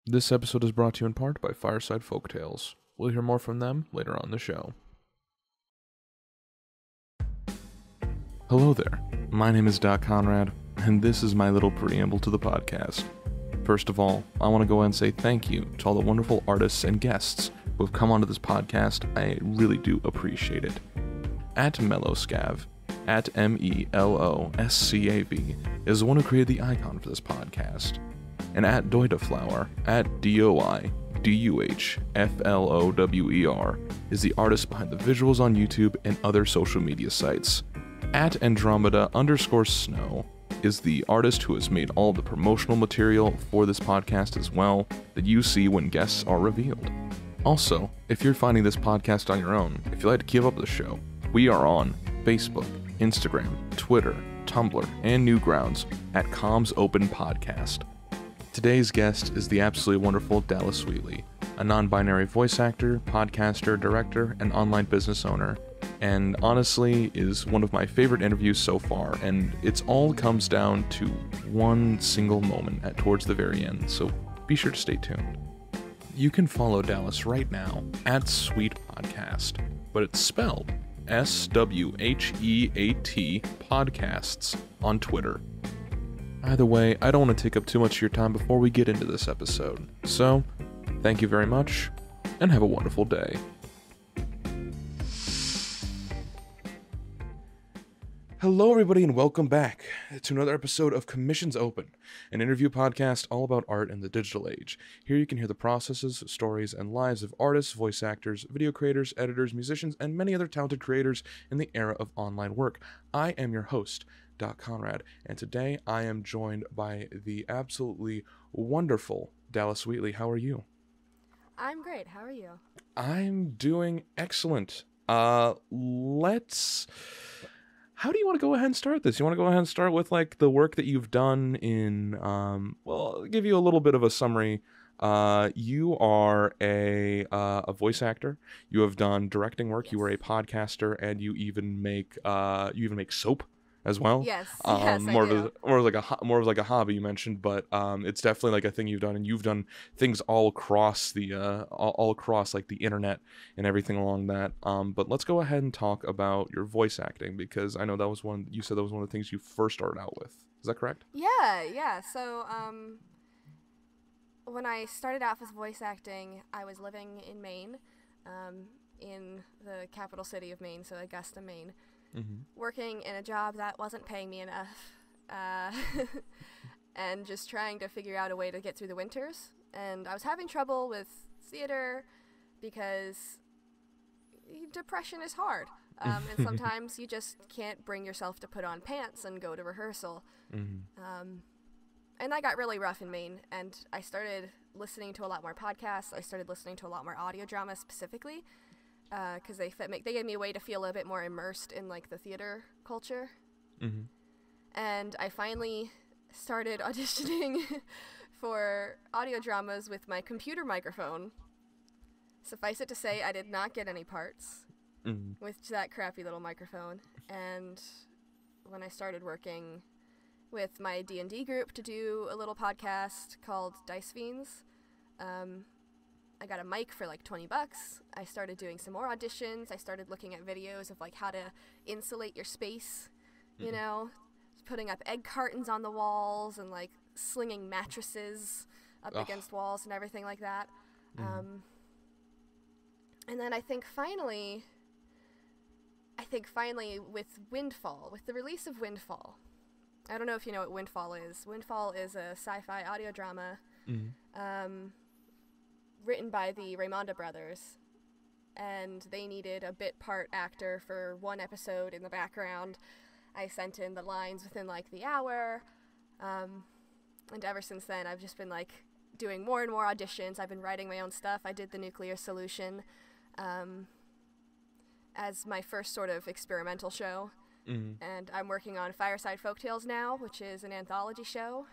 This episode is brought to you in part by Fireside Folktales. We'll hear more from them later on the show. Hello there, my name is Doc Conrad, and this is my little preamble to the podcast. First of all, I want to go ahead and say thank you to all the wonderful artists and guests who have come onto this podcast. I really do appreciate it. At Mellowscav, at MELOSCAV, is the one who created the icon for this podcast. And at Doidaflower, at DOIDUHFLOWER, is the artist behind the visuals on YouTube and other social media sites. At Andromeda_Snow is the artist who has made all the promotional material for this podcast as well that you see when guests are revealed. Also, if you're finding this podcast on your own, if you'd like to keep up with the show, we are on Facebook, Instagram, Twitter, Tumblr, and Newgrounds at Comms Open Podcast. Today's guest is the absolutely wonderful Dallas Wheatley, a non-binary voice actor, podcaster, director, and online business owner, and honestly is one of my favorite interviews so far, and it's all comes down to one single moment towards the very end, so be sure to stay tuned. You can follow Dallas right now at Sweet Podcast, but it's spelled SWHEAT Podcasts on Twitter. Either way, I don't want to take up too much of your time before we get into this episode. So, thank you very much, and have a wonderful day. Hello everybody, and welcome back to another episode of Commissions Open, an interview podcast all about art in the digital age. Here you can hear the processes, stories, and lives of artists, voice actors, video creators, editors, musicians, and many other talented creators in the era of online work. I am your host, Doc Conrad, and today I am joined by the absolutely wonderful Dallas Wheatley. How are you? I'm great. How are you? I'm doing excellent. How do you want to go ahead and start this? You want to go ahead and start with like the work that you've done in well, I'll give you a little bit of a summary. You are a voice actor. You have done directing work. Yes. You are a podcaster, and you even make soap as well. Yes, More of like a hobby you mentioned, but it's definitely like a thing you've done, and you've done things all across the all across like the internet and everything along that. But let's go ahead and talk about your voice acting, because I know that was you said that was one of the things you first started out with. Is that correct? Yeah. So, when I started out with voice acting, I was living in Maine, in the capital city of Maine, so Augusta, Maine. Mm-hmm. Working in a job that wasn't paying me enough, and just trying to figure out a way to get through the winters. And I was having trouble with theater because depression is hard, and sometimes you just can't bring yourself to put on pants and go to rehearsal. Mm-hmm. And that got really rough in Maine, and I started listening to a lot more podcasts. I started listening to a lot more audio drama specifically, because they gave me a way to feel a bit more immersed in like the theater culture. Mm-hmm. And I finally started auditioning for audio dramas with my computer microphone. Suffice it to say, I did not get any parts with that crappy little microphone. And when I started working with my D&D group to do a little podcast called Dice Fiends, I got a mic for like $20. I started doing some more auditions. I started looking at videos of like how to insulate your space, you know, putting up egg cartons on the walls and like slinging mattresses up against walls and everything like that. And then I think finally with the release of Windfall, I don't know if you know what Windfall is. Windfall is a sci-fi audio drama, written by the Raimonda brothers, and they needed a bit part actor for one episode in the background. I sent in the lines within like the hour, and ever since then I've just been like doing more and more auditions. I've been writing my own stuff. I did The Nuclear Solution as my first sort of experimental show, and I'm working on Fireside Folktales now, which is an anthology show.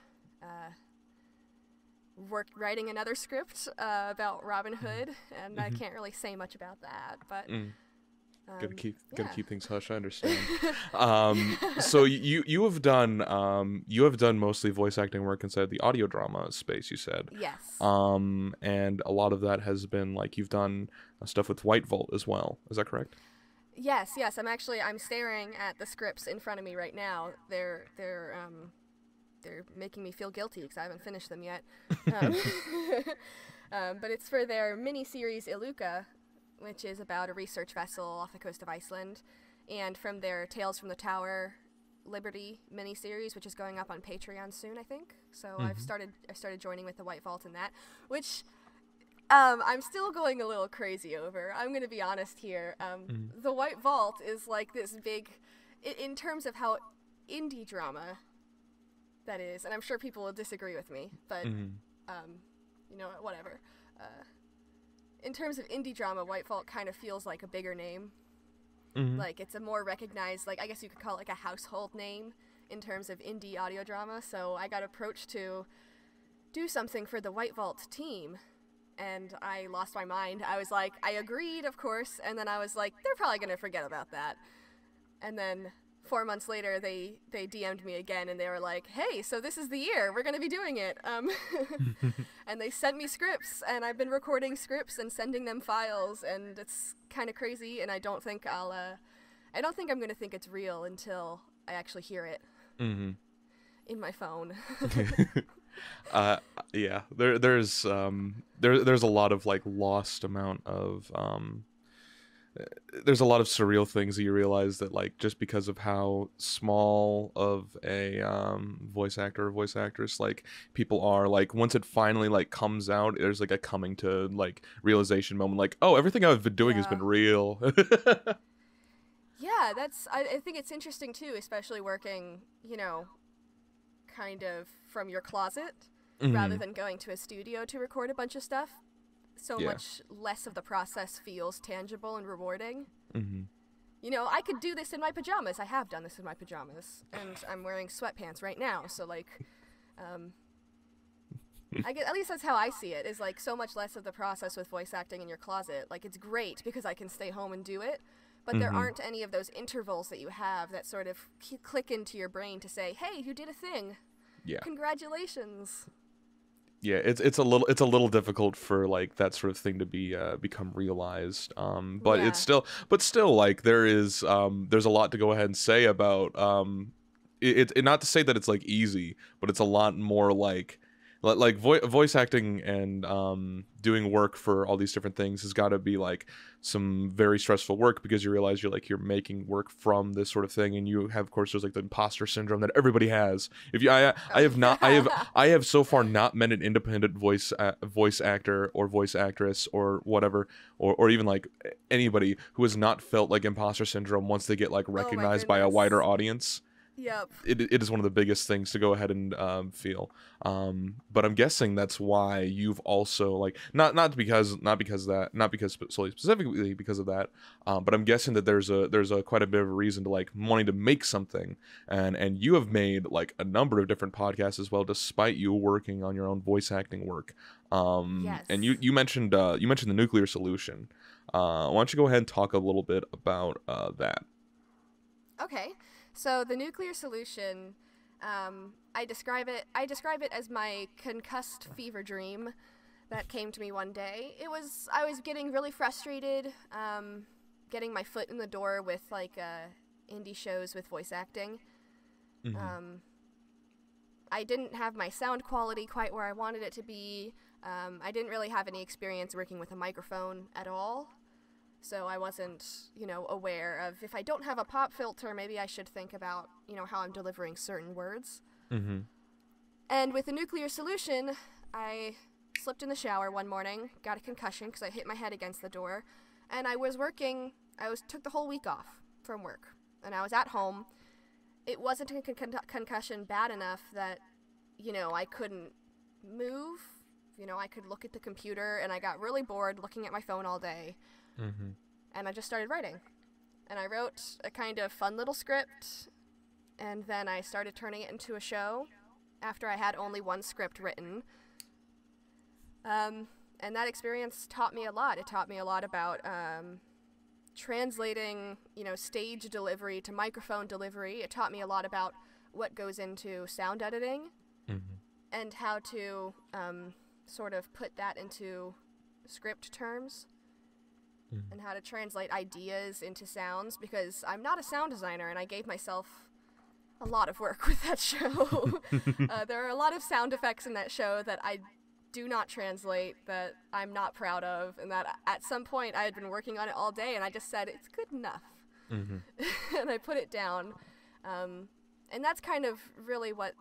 Writing another script about Robin Hood, and I can't really say much about that, but Gotta keep things hush. I understand. So you have done mostly voice acting work inside the audio drama space. You said. Yes. And a lot of that has been like you've done stuff with White Vault as well. Is that correct? Yes. I'm staring at the scripts in front of me right now. They're making me feel guilty because I haven't finished them yet. But it's for their mini-series Iluka, which is about a research vessel off the coast of Iceland, and from their Tales from the Tower Liberty mini-series, which is going up on Patreon soon, I think. So I've started joining with the White Vault in that, which I'm still going a little crazy over. I'm going to be honest here. The White Vault is like this big, in terms of how indie drama that is, and I'm sure people will disagree with me, but you know, whatever. In terms of indie drama, White Vault kind of feels like a bigger name. Like, it's a more recognized, like, I guess you could call it like a household name in terms of indie audio drama. So I got approached to do something for the White Vault team, and I lost my mind. I was like, I agreed, of course, and then I was like, they're probably going to forget about that. And then 4 months later, they DM'd me again, and they were like, hey, so this is the year. We're going to be doing it. And they sent me scripts, and I've been recording scripts and sending them files, and it's kind of crazy, and I don't think I'm going to think it's real until I actually hear it in my phone. Yeah, there's a lot of, like, lost amount of, there's a lot of surreal things that you realize that, like, just because of how small of a voice actor or voice actress, like, people are, like, once it finally, like, comes out, there's, like, a coming to, like, realization moment, like, oh, everything I've been doing has been real. Yeah, I think it's interesting too, especially working, you know, kind of from your closet rather than going to a studio to record a bunch of stuff. So much less of the process feels tangible and rewarding. You know, I could do this in my pajamas. I have done this in my pajamas, and I'm wearing sweatpants right now. So, like, I guess, at least that's how I see it, is, like, so much less of the process with voice acting in your closet. Like, it's great because I can stay home and do it, but there aren't any of those intervals that you have that sort of click into your brain to say, hey, you did a thing. Yeah. Congratulations. Yeah, it's a little difficult for, like, that sort of thing to be become realized. But it's still like there's a lot to go ahead and say about it not to say that it's, like, easy, but it's a lot more like voice acting and doing work for all these different things has got to be, like, some very stressful work, because you realize you're making work from this sort of thing, and you have, of course, there's, like, the imposter syndrome that everybody has. I have so far not met an independent voice actor or voice actress or whatever, or even, like, anybody who has not felt like imposter syndrome once they get, like, recognized by a wider audience. Yep. It is one of the biggest things to go ahead and feel. But I'm guessing that's why you've also, like, not specifically because of that, but I'm guessing that there's a quite a bit of a reason to, like, wanting to make something, and you have made, like, a number of different podcasts as well, despite you working on your own voice acting work. Yes. And you mentioned the Nuclear Solution. Why don't you go ahead and talk a little bit about that? Okay. So the Nuclear Solution, I describe it as my concussed fever dream that came to me one day. I was getting really frustrated, getting my foot in the door with, like, indie shows with voice acting. I didn't have my sound quality quite where I wanted it to be. I didn't really have any experience working with a microphone at all. So I wasn't, you know, aware of, if I don't have a pop filter, maybe I should think about, you know, how I'm delivering certain words. And with the Nuclear Solution, I slipped in the shower one morning, got a concussion because I hit my head against the door, and took the whole week off from work, and I was at home. It wasn't a concussion bad enough that, you know, I couldn't move. You know, I could look at the computer, and I got really bored looking at my phone all day. And I just started writing. And I wrote a kind of fun little script, and then I started turning it into a show after I had only one script written. And that experience taught me a lot. It taught me a lot about translating, stage delivery to microphone delivery. It taught me a lot about what goes into sound editing and how to sort of put that into script terms and how to translate ideas into sounds, because I'm not a sound designer and I gave myself a lot of work with that show. There are a lot of sound effects in that show that I do not translate, that I'm not proud of, and that at some point I had been working on it all day and I just said, it's good enough. And I put it down. And that's kind of really what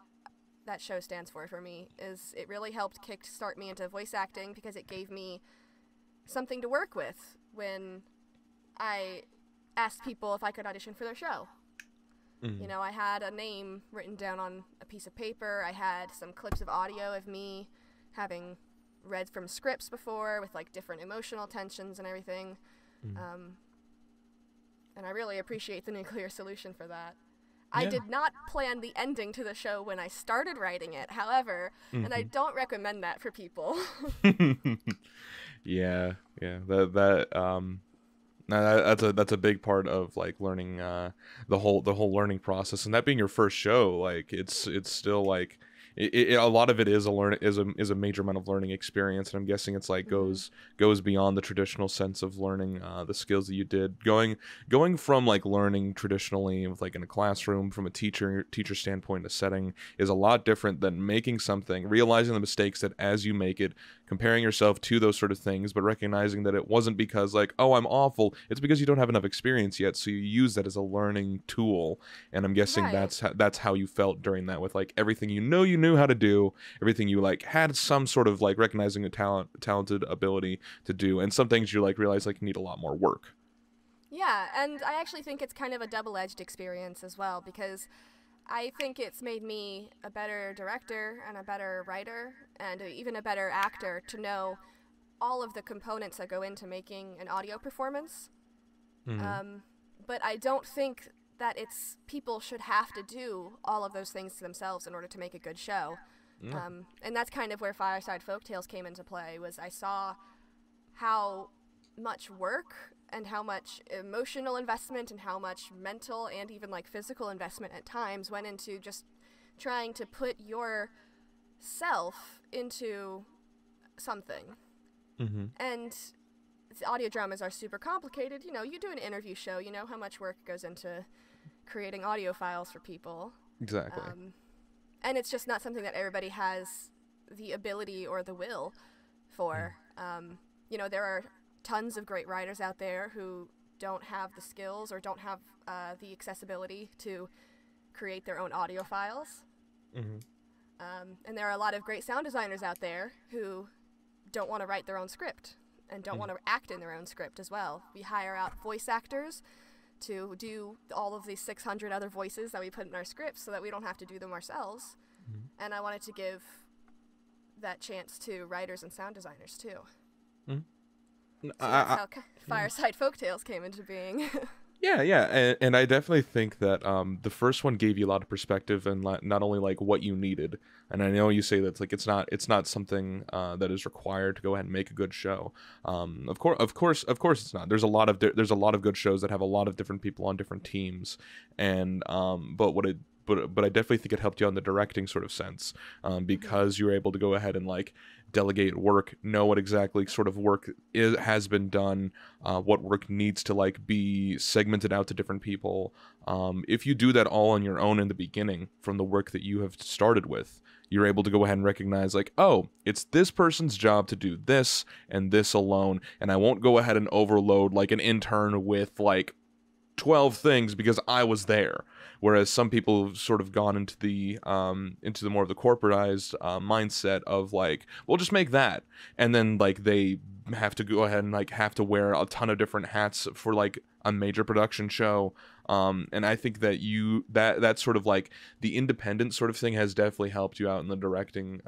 that show stands for me, is it really helped kickstart me into voice acting, because it gave me something to work with when I asked people if I could audition for their show. I had a name written down on a piece of paper. I had some clips of audio of me having read from scripts before with like different emotional tensions and everything. And I really appreciate the Nuclear Solution for that. I did not plan the ending to the show when I started writing it, however, and I don't recommend that for people. That's a big part of like learning the whole learning process, and that being your first show, like it's still like a lot of it is a major amount of learning experience, and I'm guessing it's like goes beyond the traditional sense of learning the skills that you did, going from like learning traditionally with like in a classroom from a teacher standpoint. A setting is a lot different than making something, realizing the mistakes that as you make it, comparing yourself to those sort of things, but recognizing that it wasn't because like, oh, I'm awful, it's because you don't have enough experience yet, so you use that as a learning tool. And I'm guessing that's how you felt during that, with like everything you knew how to do, everything you like had some sort of like recognizing a talented ability to do, and some things you like realize like need a lot more work. Yeah, and I actually think it's kind of a double-edged experience as well, because I think it's made me a better director and a better writer and even a better actor to know all of the components that go into making an audio performance. But I don't think that people should have to do all of those things to themselves in order to make a good show. And that's kind of where Fireside Folktales came into play, was I saw how much work and how much emotional investment and how much mental and even like physical investment at times went into just trying to put yourself into something. And audio dramas are super complicated. You do an interview show, you know how much work goes into creating audio files for people. Exactly. And it's just not something that everybody has the ability or the will for. There are tons of great writers out there who don't have the skills or don't have the accessibility to create their own audio files. And there are a lot of great sound designers out there who don't want to write their own script and don't want to act in their own script as well. We hire out voice actors to do all of these 600 other voices that we put in our scripts so that we don't have to do them ourselves. And I wanted to give that chance to writers and sound designers too. So that's how Fireside Folktales came into being. Yeah, and I definitely think that the first one gave you a lot of perspective and not only like what you needed. And I know you say that it's not something that is required to go ahead and make a good show. Of course it's not. There's a lot of good shows that have a lot of different people on different teams, and but I definitely think it helped you on the directing sort of sense, because you were able to go ahead and like delegate work, know what exactly sort of work has been done, what work needs to like be segmented out to different people. If you do that all on your own in the beginning from the work that you have started with, you're able to go ahead and recognize like, oh, it's this person's job to do this and this alone, and I won't go ahead and overload like an intern with like 12 things because I was there. Whereas some people have sort of gone into the more of the corporatized mindset of like, well, just make that, and then like they have to go ahead and like have to wear a ton of different hats for like a major production show. And I think that that sort of like the independent sort of thing has definitely helped you out in the directing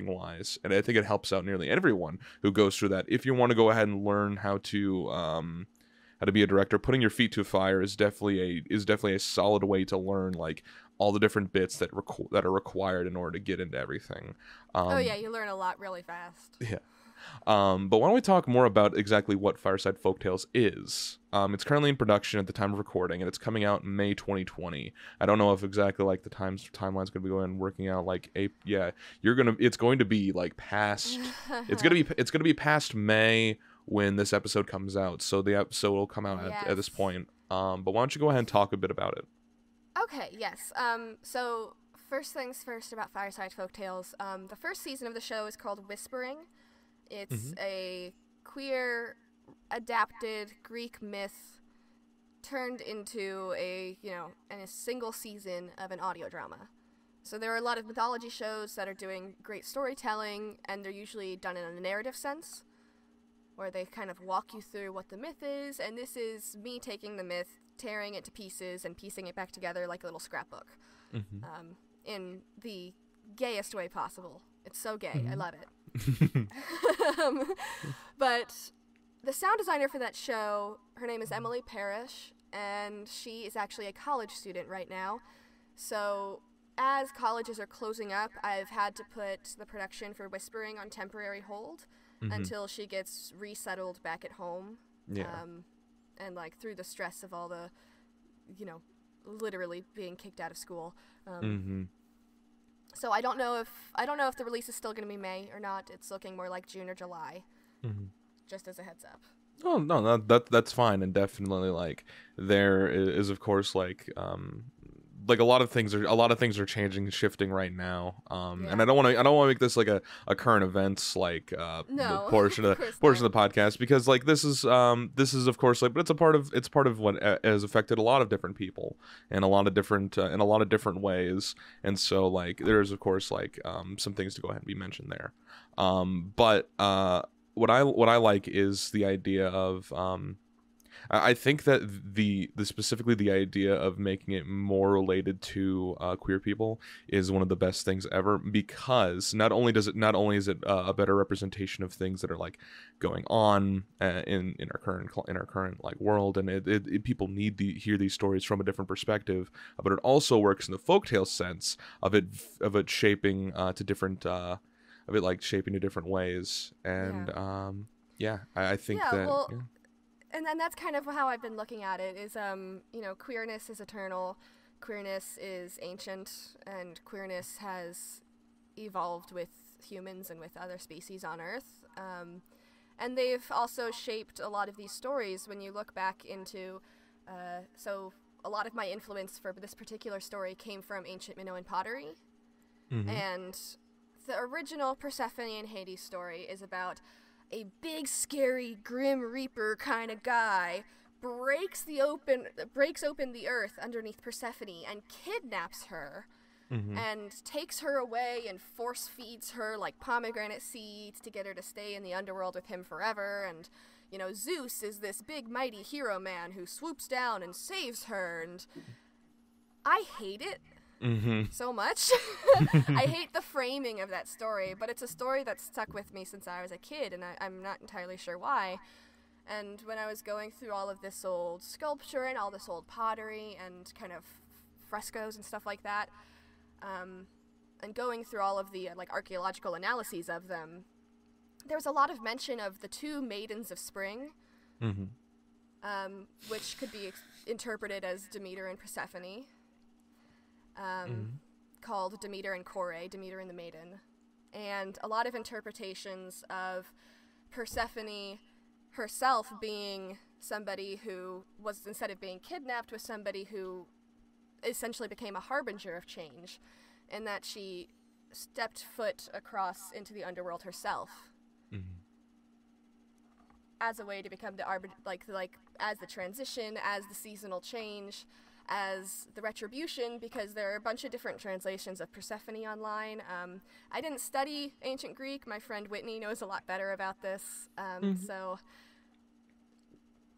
wise, and I think it helps out nearly everyone who goes through that. If you want to go ahead and learn how to be a director, putting your feet to a fire is definitely a solid way to learn like all the different bits that are required in order to get into everything. You learn a lot really fast. Yeah. But why don't we talk more about exactly what Fireside Folktales is? It's currently in production at the time of recording, and it's coming out in May 2020. I don't know if exactly like the timeline's gonna be working out. Like, it's going to be like past. It's gonna be past May when this episode comes out. So the episode will come out at this point. But why don't you go ahead and talk a bit about it? Okay, yes. So first things first about Fireside Folktales. The first season of the show is called Whispering. It's a queer adapted Greek myth turned into in a single season of an audio drama. So there are a lot of mythology shows that are doing great storytelling, and they're usually done in a narrative sense, where they kind of walk you through what the myth is, and this is me taking the myth, tearing it to pieces, and piecing it back together like a little scrapbook, in the gayest way possible. It's so gay. I love it. But the sound designer for that show, her name is Emily Parrish, and she is actually a college student right now. So as colleges are closing up, I've had to put the production for Whispering on temporary hold until she gets resettled back at home. And like through the stress of all the, literally being kicked out of school. So I don't know if the release is still going to be May or not. It's looking more like June or July. Just as a heads up. Oh no, that's fine, and definitely like there is of course like a lot of things are changing, shifting right now. And I don't want to make this like a current events like portion of the podcast, because like this is of course like, but it's part of what has affected a lot of different people in a lot of different ways, and so like there's of course like some things to go ahead and be mentioned there. But what I like is the idea of I think that specifically the idea of making it more related to queer people is one of the best things ever, because not only is it a better representation of things that are like going on in our current like world, and people need to hear these stories from a different perspective, but it also works in the folktale sense of it shaping to different shaping to different ways, and I think that. Well, yeah. And then that's kind of how I've been looking at it, is, queerness is eternal, queerness is ancient, and queerness has evolved with humans and with other species on Earth. And they've also shaped a lot of these stories when you look back into, so a lot of my influence for this particular story came from ancient Minoan pottery. And the original Persephone and Hades story is about a big, scary, grim reaper kind of guy breaks open the earth underneath Persephone and kidnaps her and takes her away and force feeds her like pomegranate seeds to get her to stay in the underworld with him forever. And Zeus is this big mighty hero man who swoops down and saves her, and I hate it so much. I hate the framing of that story, but it's a story that's stuck with me since I was a kid, and I'm not entirely sure why. And when I was going through all of this old sculpture and all this old pottery and kind of frescoes and stuff like that, and going through all of the archaeological analyses of them, there was a lot of mention of the two maidens of spring, which could be interpreted as Demeter and Persephone. Called Demeter and Corre, Demeter and the Maiden, and a lot of interpretations of Persephone herself being somebody who was, instead of being kidnapped, was somebody who essentially became a harbinger of change, in that she stepped foot across into the underworld herself as a way to become the as the transition, as the seasonal change, as the retribution, because there are a bunch of different translations of Persephone online. I didn't study ancient Greek. My friend Whitney knows a lot better about this. So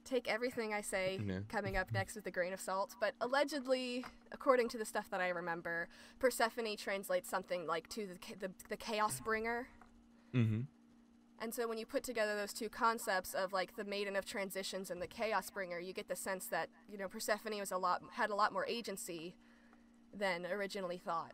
take everything I say coming up next with a grain of salt. But allegedly, according to the stuff that I remember, Persephone translates something like to the chaos bringer. And so when you put together those two concepts of like the maiden of transitions and the chaos bringer, you get the sense that Persephone had a lot more agency than originally thought.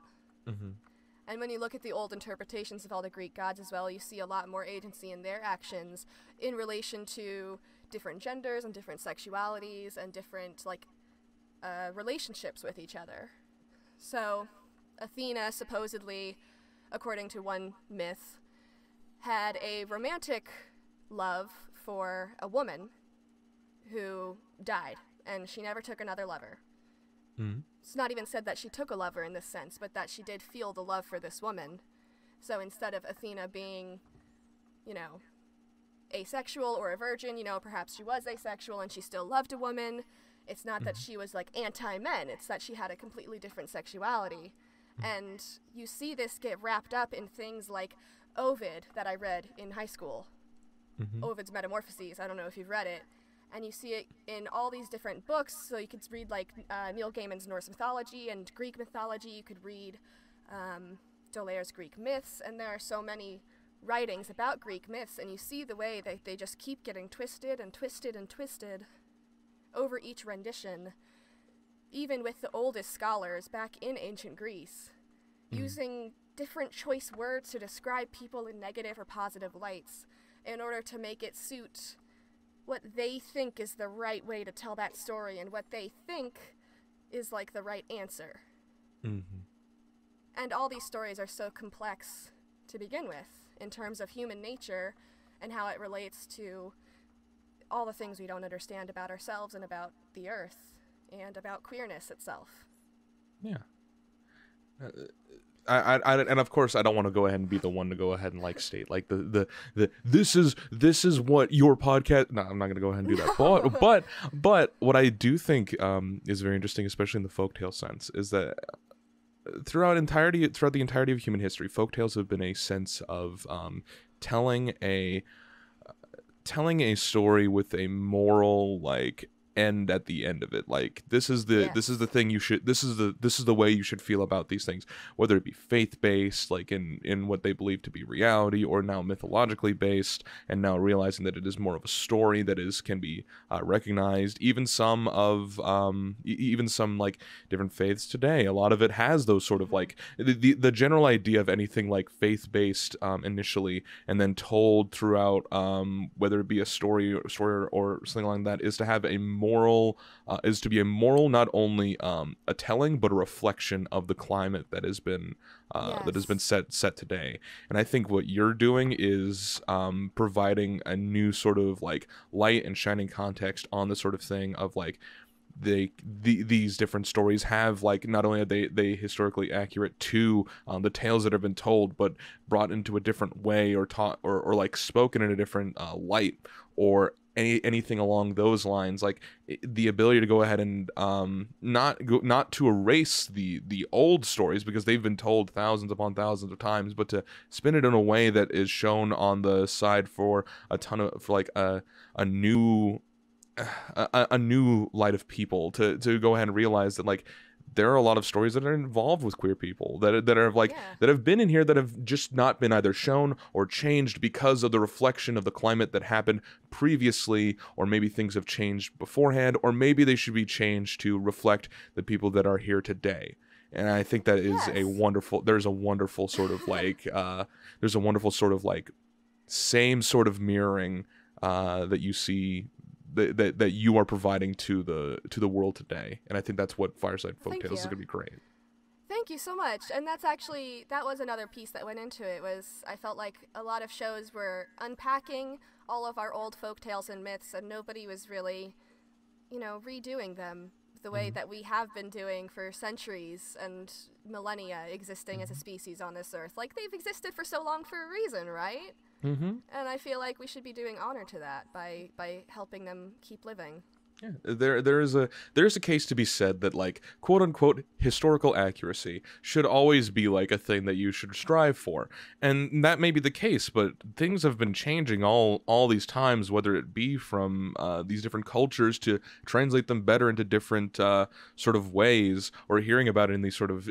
And when you look at the old interpretations of all the Greek gods as well, you see a lot more agency in their actions in relation to different genders and different sexualities and different, like, relationships with each other. So, Athena, supposedly, according to one myth, had a romantic love for a woman who died, and she never took another lover. It's not even said that she took a lover in this sense, but that she did feel the love for this woman. So instead of Athena being, you know, asexual or a virgin, you know, perhaps she was asexual and she still loved a woman. It's not that she was, like, anti-men. It's that she had a completely different sexuality. And you see this get wrapped up in things like Ovid that I read in high school. Ovid's Metamorphoses. I don't know if you've read it. And you see it in all these different books. So you could read, like, Neil Gaiman's Norse mythology and Greek mythology. You could read D'Aulaire's Greek myths. And there are so many writings about Greek myths. And you see the way that they just keep getting twisted and twisted and twisted over each rendition. Even with the oldest scholars back in ancient Greece, using different choice words to describe people in negative or positive lights in order to make it suit what they think is the right way to tell that story and what they think is, like, the right answer. And all these stories are so complex to begin with in terms of human nature and how it relates to all the things we don't understand about ourselves and about the earth and about queerness itself. Yeah. And of course I don't want to go ahead and be the one to go ahead and, like, state, like, the this is what your podcast. No, I'm not going to go ahead and do that. But what I do think is very interesting, especially in the folktale sense, is that throughout the entirety of human history, folktales have been a sense of telling a story with a moral, like, end at the end of it. Like, this is the thing you should, this is the way you should feel about these things, whether it be faith-based, like in what they believe to be reality, or now mythologically based, and now realizing that it is more of a story that can be recognized. Even some like different faiths today, a lot of it has those sort of, like, the general idea of anything like faith-based initially, and then told throughout, whether it be a story or something like that, is to have a moral, not only a telling but a reflection of the climate that has been set today. And I think what you're doing is providing a new sort of, like, light and shining context on the sort of thing of, like, these different stories have, like, not only are they historically accurate to the tales that have been told, but brought into a different way, or taught or like spoken in a different light, or anything along those lines. Like, the ability to go ahead and not to erase the old stories, because they've been told thousands upon thousands of times, but to spin it in a way that is shown on the side for a new light of people to go ahead and realize that, like, there are a lot of stories that are involved with queer people that have been in here that have just not been either shown or changed because of the reflection of the climate that happened previously, or maybe things have changed beforehand, or maybe they should be changed to reflect the people that are here today. And I think that is there's a wonderful sort of like same sort of mirroring that you see that you are providing to the world today. And I think that's what Fireside Folktales is going to be great. Thank you so much. And that was another piece that went into it. Was I felt like a lot of shows were unpacking all of our old folktales and myths, and nobody was really, redoing them the way that we have been doing for centuries and millennia, existing as a species on this earth. Like, they've existed for so long for a reason, right? And I feel like we should be doing honor to that by helping them keep living. Yeah, there's a case to be said that, like, quote unquote historical accuracy should always be like a thing that you should strive for, and that may be the case, but things have been changing all these times, whether it be from these different cultures to translate them better into different sort of ways, or hearing about it in these sort of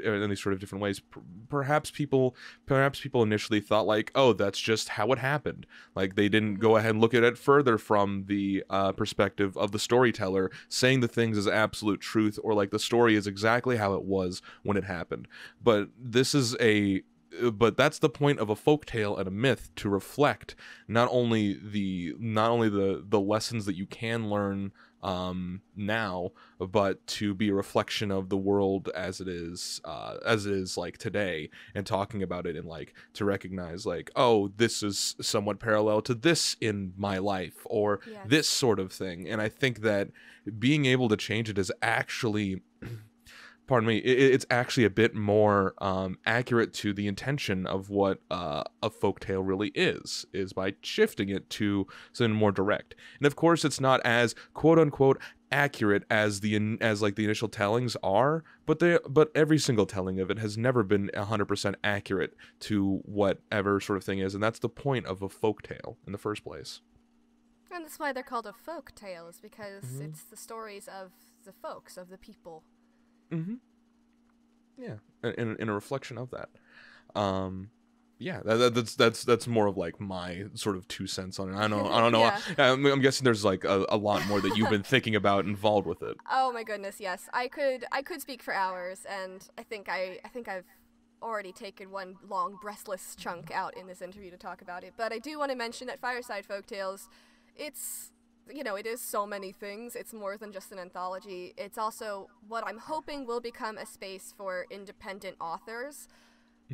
different ways. Perhaps people initially thought, like, oh, that's just how it happened. Like, they didn't go ahead and look at it further from the perspective of the storyteller saying the things as absolute truth, or like the story is exactly how it was when it happened. But this is but that's the point of a folktale and a myth, to reflect not only the lessons that you can learn now, but to be a reflection of the world as it is like today, and talking about it, and like to recognize like, oh, this is somewhat parallel to this in my life, or Yes. this sort of thing. And I think that being able to change it is actually pardon me, it's actually a bit more accurate to the intention of what a folktale really is by shifting it to something more direct. And of course, it's not as quote unquote accurate as the initial tellings are, but every single telling of it has never been 100% accurate to whatever sort of thing is, and that's the point of a folktale in the first place. And that's why they're called a folk tales, because it's the stories of the folks, of the people. Mm-hmm. Yeah, in a reflection of that. Yeah, that's more of like my sort of 2 cents on it. I don't know. Yeah. I'm guessing there's like a lot more that you've been thinking about involved with it. Oh my goodness, yes. I could speak for hours, and I think I've already taken one long breathless chunk out in this interview to talk about it. But I do want to mention that Fireside Folktales, it's, you know, it is so many things. It's more than just an anthology. It's also what I'm hoping will become a space for independent authors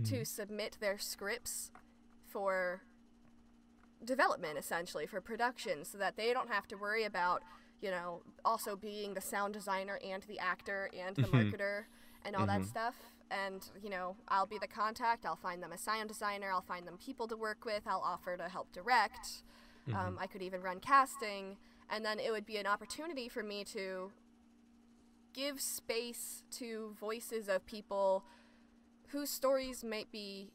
to submit their scripts for development, essentially, for production, so that they don't have to worry about, you know, also being the sound designer and the actor and the marketer and all that stuff. And, you know, I'll be the contact. I'll find them a sound designer. I'll find them people to work with. I'll offer to help direct. I could even run casting, and then it would be an opportunity for me to give space to voices of people whose stories might be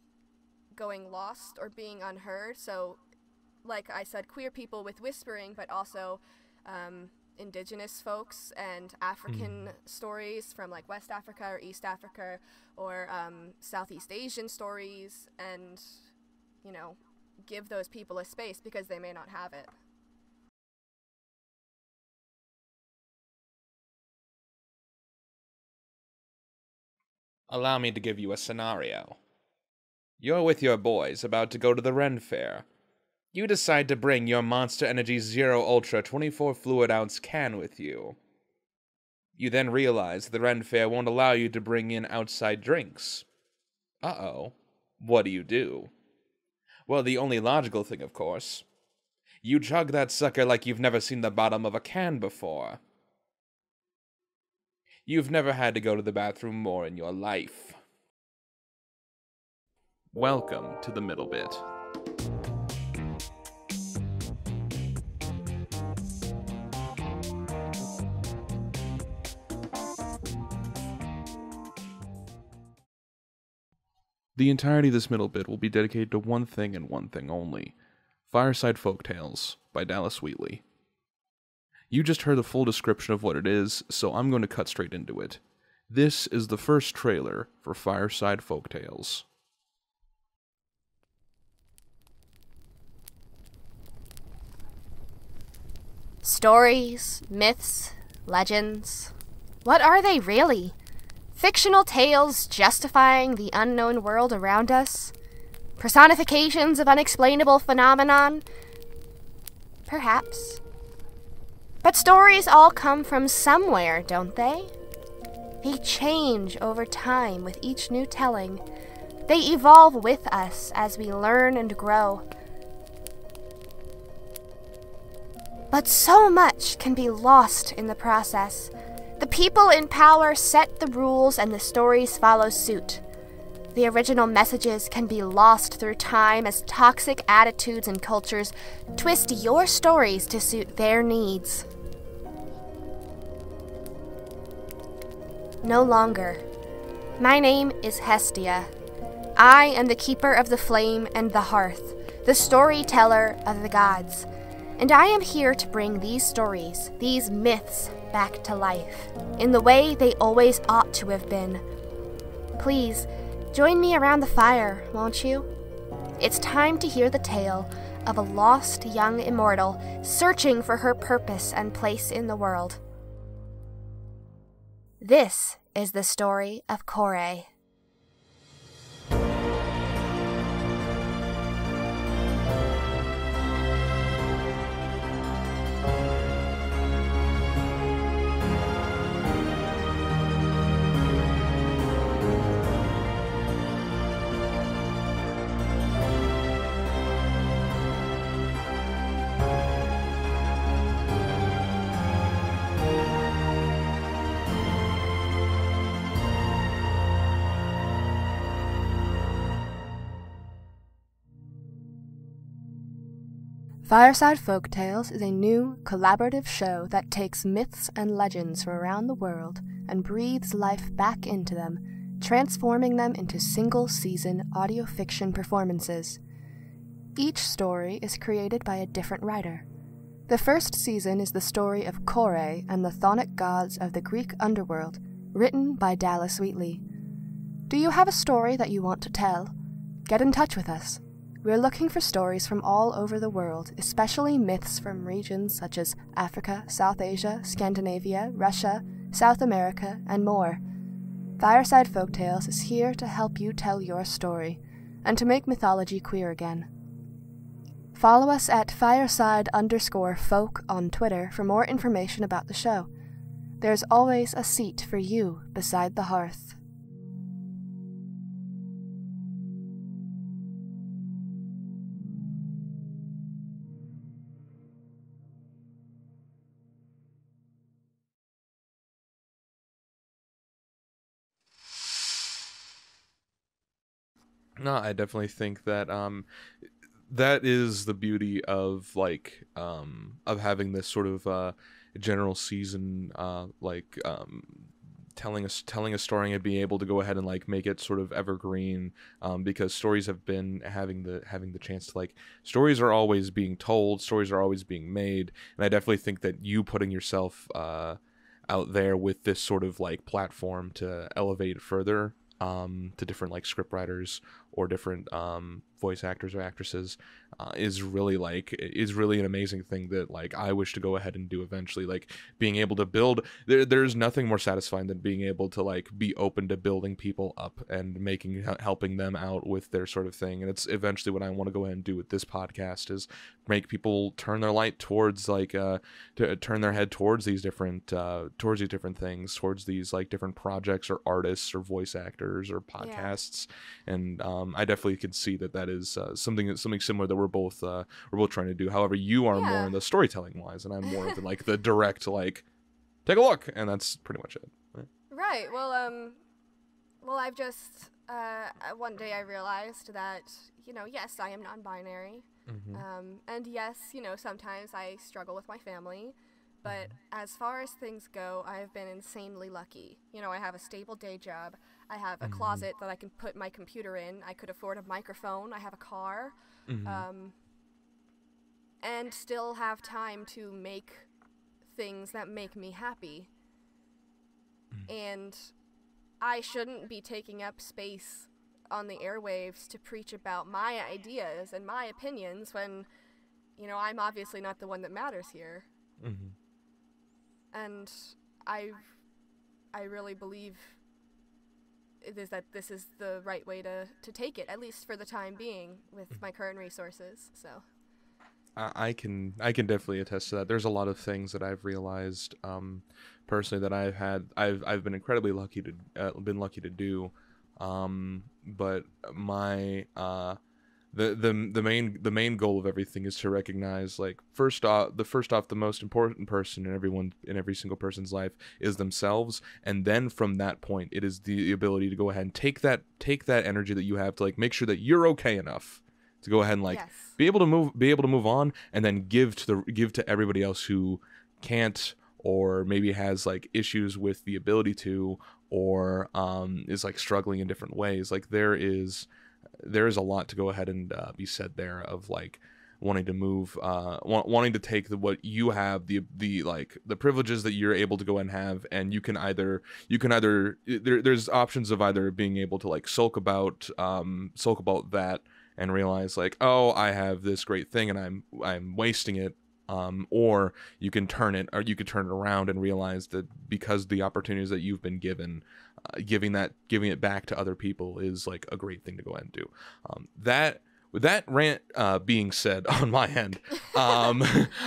going lost or being unheard. So, like I said, queer people with whispering, but also indigenous folks and African stories from like West Africa or East Africa, or Southeast Asian stories, and, you know, give those people a space because they may not have it. Allow me to give you a scenario. You're with your boys, about to go to the Ren Fair. You decide to bring your Monster Energy Zero Ultra 24 fluid ounce can with you. You then realize the Ren Fair won't allow you to bring in outside drinks. Uh-oh. What do? Well, the only logical thing, of course. You chug that sucker like you've never seen the bottom of a can before. You've never had to go to the bathroom more in your life. Welcome to the middle bit. The entirety of this middle bit will be dedicated to one thing and one thing only: Fireside Folktales by Dallas Wheatley. You just heard the full description of what it is, so I'm going to cut straight into it. This is the first trailer for Fireside Folktales. Stories, myths, legends. What are they really? Fictional tales justifying the unknown world around us? Personifications of unexplainable phenomenon? Perhaps. But stories all come from somewhere, don't they? They change over time with each new telling. They evolve with us as we learn and grow. But so much can be lost in the process. The people in power set the rules and the stories follow suit. The original messages can be lost through time as toxic attitudes and cultures twist your stories to suit their needs. No longer. My name is Hestia. I am the keeper of the flame and the hearth, the storyteller of the gods. And I am here to bring these stories, these myths, back to life, in the way they always ought to have been. Please, join me around the fire, won't you? It's time to hear the tale of a lost young immortal searching for her purpose and place in the world. This is the story of Corre. Fireside Folktales is a new, collaborative show that takes myths and legends from around the world and breathes life back into them, transforming them into single-season audio fiction performances. Each story is created by a different writer. The first season is the story of Corre and the Chthonic gods of the Greek Underworld, written by Dallas Wheatley. Do you have a story that you want to tell? Get in touch with us. We're looking for stories from all over the world, especially myths from regions such as Africa, South Asia, Scandinavia, Russia, South America, and more. Fireside Folktales is here to help you tell your story, and to make mythology queer again. Follow us at fireside_folk on Twitter for more information about the show. There's always a seat for you beside the hearth. No, I definitely think that that is the beauty of of having this sort of general season, telling a story and being able to go ahead and make it sort of evergreen, because stories have been having the chance to stories are always being told, stories are always being made, and I definitely think that you putting yourself out there with this sort of platform to elevate it further, to different scriptwriters or different voice actors or actresses, is really an amazing thing that I wish to go ahead and do eventually. Being able to build, there's nothing more satisfying than being able to be open to building people up and helping them out with their sort of thing. And it's eventually what I want to go ahead and do with this podcast, is make people turn their light towards to turn their head towards these different things, towards these different projects or artists or voice actors or podcasts. Yeah. And I definitely could see that is something similar that we're both trying to do. However, you are more in the storytelling wise, and I'm more of the direct take a look, and that's pretty much it. Right. Well, I've just one day I realized that yes, I am non-binary, and yes, sometimes I struggle with my family. But as far as things go, I've been insanely lucky. I have a stable day job. I have a closet that I can put my computer in. I could afford a microphone. I have a car. And still have time to make things that make me happy. And I shouldn't be taking up space on the airwaves to preach about my ideas and my opinions when, I'm obviously not the one that matters here. And I really believe that this is the right way to take it, at least for the time being, with my current resources. So I can definitely attest to that. There's a lot of things that I've realized personally that I've been incredibly lucky to do, but my the main goal of everything is to recognize first off the most important person in every single person's life is themselves, and then from that point it is the ability to go ahead and take that energy that you have to make sure that you're okay enough to go ahead and yes. be able to move on, and then give to everybody else who can't, or maybe has issues with the ability to, or is struggling in different ways. There is a lot to go ahead and be said there of wanting to move, wanting to take what you have, the privileges that you're able to go and have, and you can either there's options of either being able to sulk about that and realize oh, I have this great thing and I'm wasting it, or you can turn it around and realize that because the opportunities that you've been given, giving it back to other people is a great thing to go ahead and do. With that rant being said on my end,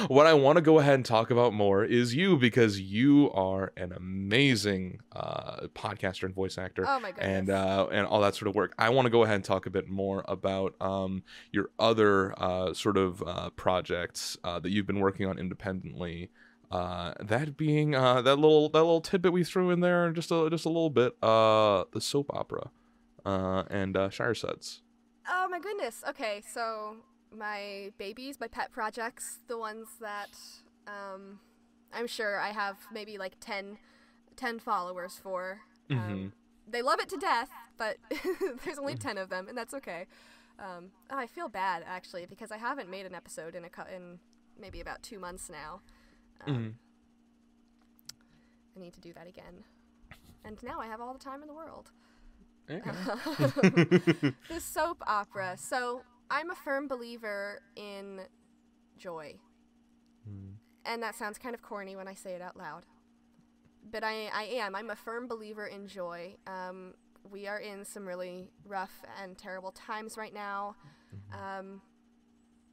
what I want to go ahead and talk about more is you, because you are an amazing podcaster and voice actor. Oh my goodness. And all that sort of work. I want to go ahead and talk a bit more about your other sort of projects that you've been working on independently. That being that little tidbit we threw in there, just a little bit, the soap opera and Shire Suds. Oh my goodness. Okay, so my babies, my pet projects, the ones that I'm sure I have maybe like 10 followers for. They love it to death, but there's only 10 of them, and that's okay. I feel bad, actually, because I haven't made an episode in maybe about 2 months now. I need to do that again. And now I have all the time in the world. The soap opera. So I'm a firm believer in joy. And that sounds kind of corny when I say it out loud. But I am. I'm a firm believer in joy. We are in some really rough and terrible times right now.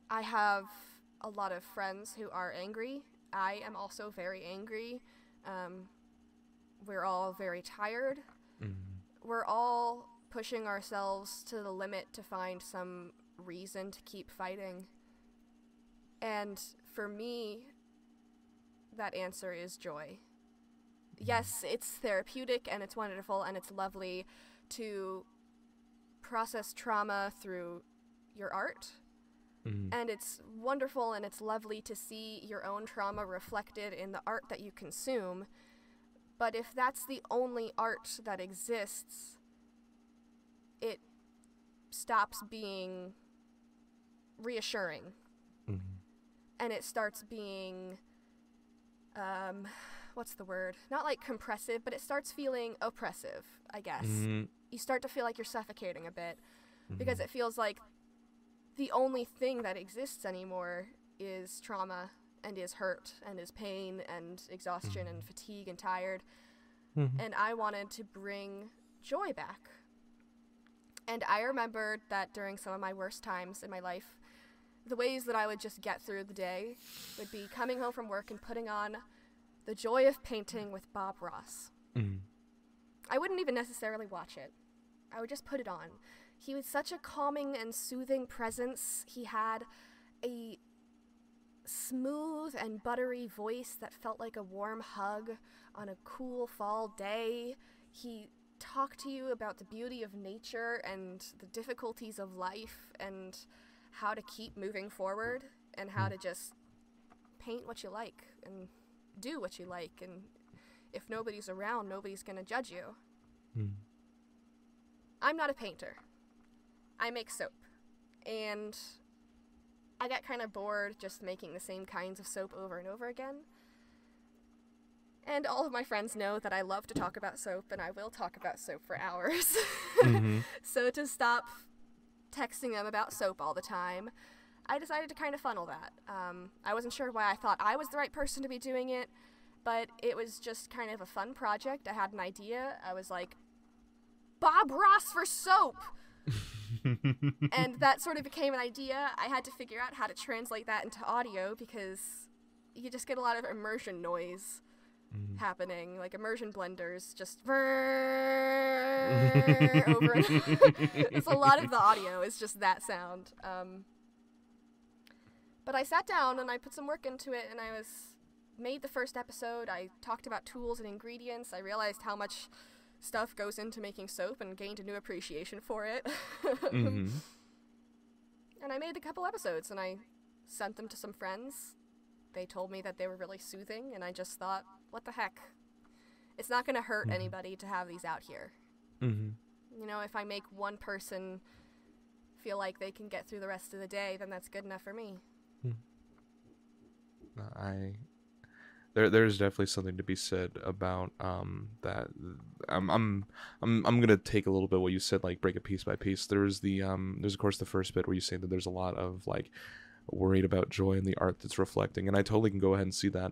I have a lot of friends who are angry. I am also very angry. We're all very tired. We're all pushing ourselves to the limit to find some reason to keep fighting. And for me, that answer is joy. Yes, it's therapeutic and it's wonderful and it's lovely to process trauma through your art. And it's wonderful and it's lovely to see your own trauma reflected in the art that you consume. But if that's the only art that exists, it stops being reassuring. And it starts being, what's the word? Not like compressive, but it starts feeling oppressive, I guess. You start to feel like you're suffocating a bit, because it feels like the only thing that exists anymore is trauma and is hurt and is pain and exhaustion and fatigue and tired. And I wanted to bring joy back. And I remembered that during some of my worst times in my life, the ways that I would just get through the day would be coming home from work and putting on The Joy of Painting with Bob Ross. I wouldn't even necessarily watch it. I would just put it on. He was such a calming and soothing presence. He had a smooth and buttery voice that felt like a warm hug on a cool fall day. He talked to you about the beauty of nature and the difficulties of life and how to keep moving forward and how to just paint what you like and do what you like. And if nobody's around, nobody's gonna judge you. I'm not a painter. I make soap. And I got kind of bored just making the same kinds of soap over and over again. And all of my friends know that I love to talk about soap, and I will talk about soap for hours. So to stop texting them about soap all the time, I decided to kind of funnel that. I wasn't sure why I thought I was the right person to be doing it, but it was just kind of a fun project. I had an idea. I was like, Bob Ross for soap! And that sort of became an idea. I had to figure out how to translate that into audio because you just get a lot of immersion noise happening, like immersion blenders just over and it's a lot of the audio is just that sound. But I sat down and I put some work into it and I made the first episode. I talked about tools and ingredients. I realized how much stuff goes into making soap and gained a new appreciation for it. And I made a couple episodes and I sent them to some friends. They told me that they were really soothing and I just thought, what the heck? It's not going to hurt anybody to have these out here. You know, if I make one person feel like they can get through the rest of the day, then that's good enough for me. There's definitely something to be said about that. I'm gonna take a little bit what you said, like break it piece by piece. There's of course the first bit where you say that there's a lot of like worried about joy in the art that's reflecting, and I totally can go ahead and see that.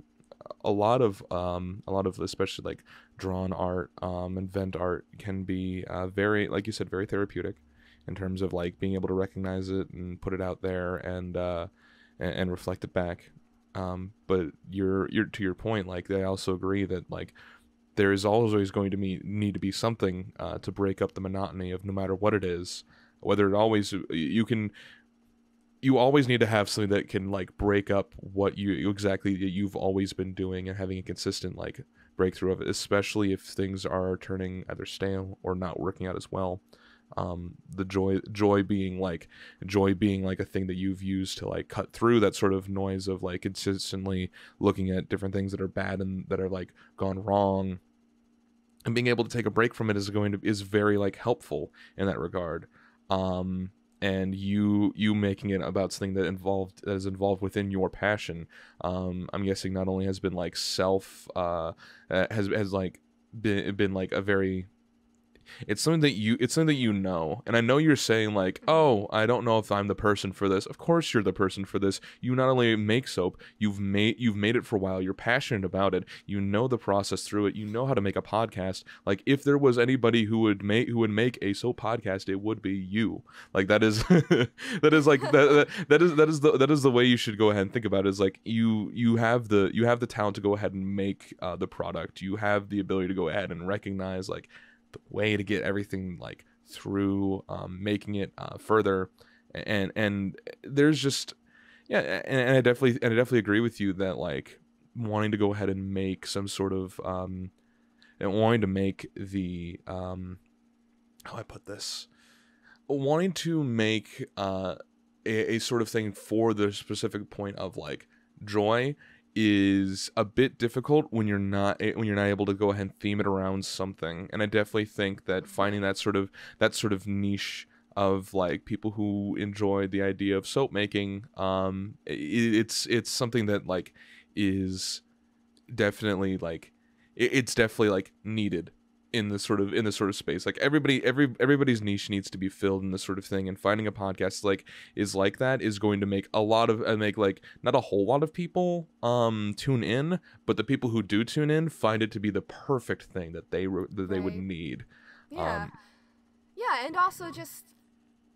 A lot of especially like drawn art and vent art can be very, like you said, very therapeutic in terms of like being able to recognize it and put it out there and reflect it back. But you're to your point, like I also agree that like there is always going to need to be something to break up the monotony of no matter what it is, whether it always you always need to have something that can like break up what you've always been doing and having a consistent like breakthrough of it, especially if things are turning either stale or not working out as well. the joy being like a thing that you've used to like cut through that sort of noise of like consistently looking at different things that are bad and that are like gone wrong, and being able to take a break from it is very like helpful in that regard. And you making it about something that is involved within your passion, I'm guessing not only has been like has like been like a very, it's something that you know. And I know you're saying like, oh, I don't know if I'm the person for this. Of course you're the person for this. You not only make soap, you've made it for a while, you're passionate about it, you know the process through it, you know how to make a podcast. Like, if there was anybody who would make a soap podcast, it would be you. Like, that is that is the way you should go ahead and think about it. Is like, you have the talent to go ahead and make the product. You have the ability to go ahead and recognize like the way to get everything like through, making it further, and there's just, yeah, and I definitely agree with you that like wanting to go ahead and make some sort of and wanting to make the how do I put this, wanting to make a sort of thing for the specific point of like joy is a bit difficult when you're not able to go ahead and theme it around something. And I definitely think that finding that sort of niche of like people who enjoy the idea of soap making, it's something that like is definitely like it's definitely like needed in this sort of space. Like, everybody's niche needs to be filled in this sort of thing, and finding a podcast is going to make a lot of make like not a whole lot of people tune in, but the people who do tune in find it to be the perfect thing that they would need. Yeah. Yeah, and also just,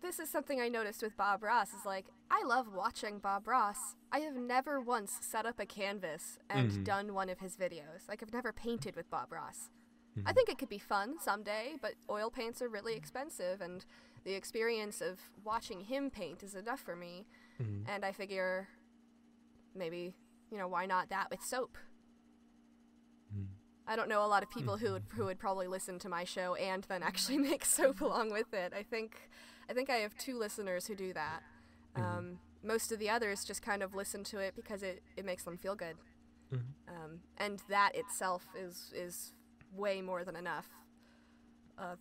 this is something I noticed with Bob Ross, is like, I love watching Bob Ross. I have never once set up a canvas and done one of his videos. Like, I've never painted with Bob Ross. I think it could be fun someday, but oil paints are really expensive, and the experience of watching him paint is enough for me. And I figure maybe, why not that with soap? I don't know a lot of people who would probably listen to my show and then actually make soap along with it. I think I have 2 listeners who do that. Most of the others just kind of listen to it because it makes them feel good. And that itself is way more than enough.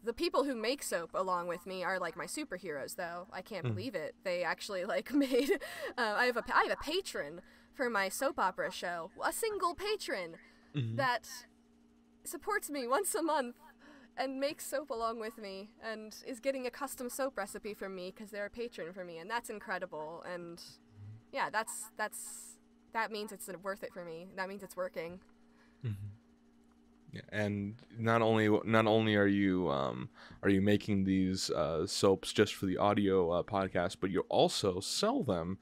The people who make soap along with me are like my superheroes, though. I can't believe it. They actually like made I have a patron for my soap opera show, a single patron that supports me once a month and makes soap along with me and is getting a custom soap recipe from me because they're a patron for me, and that's incredible. And yeah, that means it's worth it for me. That means it's working. Yeah, and not only are you making these soaps just for the audio podcast, but you also sell them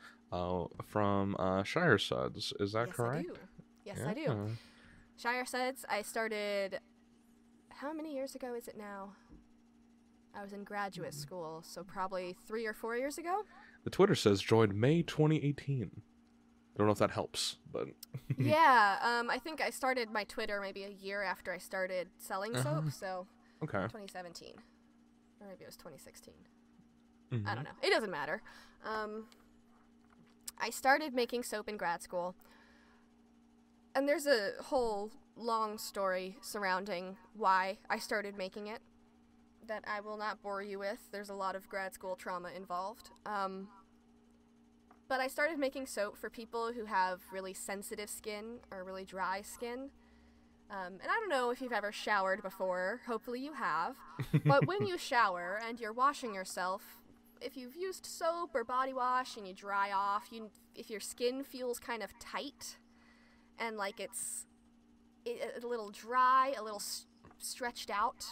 from Shire Suds. Is that correct? Yes, I do. Shire Suds, I started, how many years ago is it now? I was in graduate school, so probably 3 or 4 years ago. The Twitter says joined May 2018. I don't know if that helps, but yeah, I think I started my Twitter maybe a year after I started selling soap, so okay, 2017, or maybe it was 2016. I don't know. It doesn't matter. I started making soap in grad school, and there's a whole long story surrounding why I started making it that I will not bore you with. There's a lot of grad school trauma involved. But I started making soap for people who have really sensitive skin or really dry skin. And I don't know if you've ever showered before. Hopefully you have. But when you shower and you're washing yourself, if you've used soap or body wash and you dry off, if your skin feels kind of tight and like it's a little dry, a little stretched out,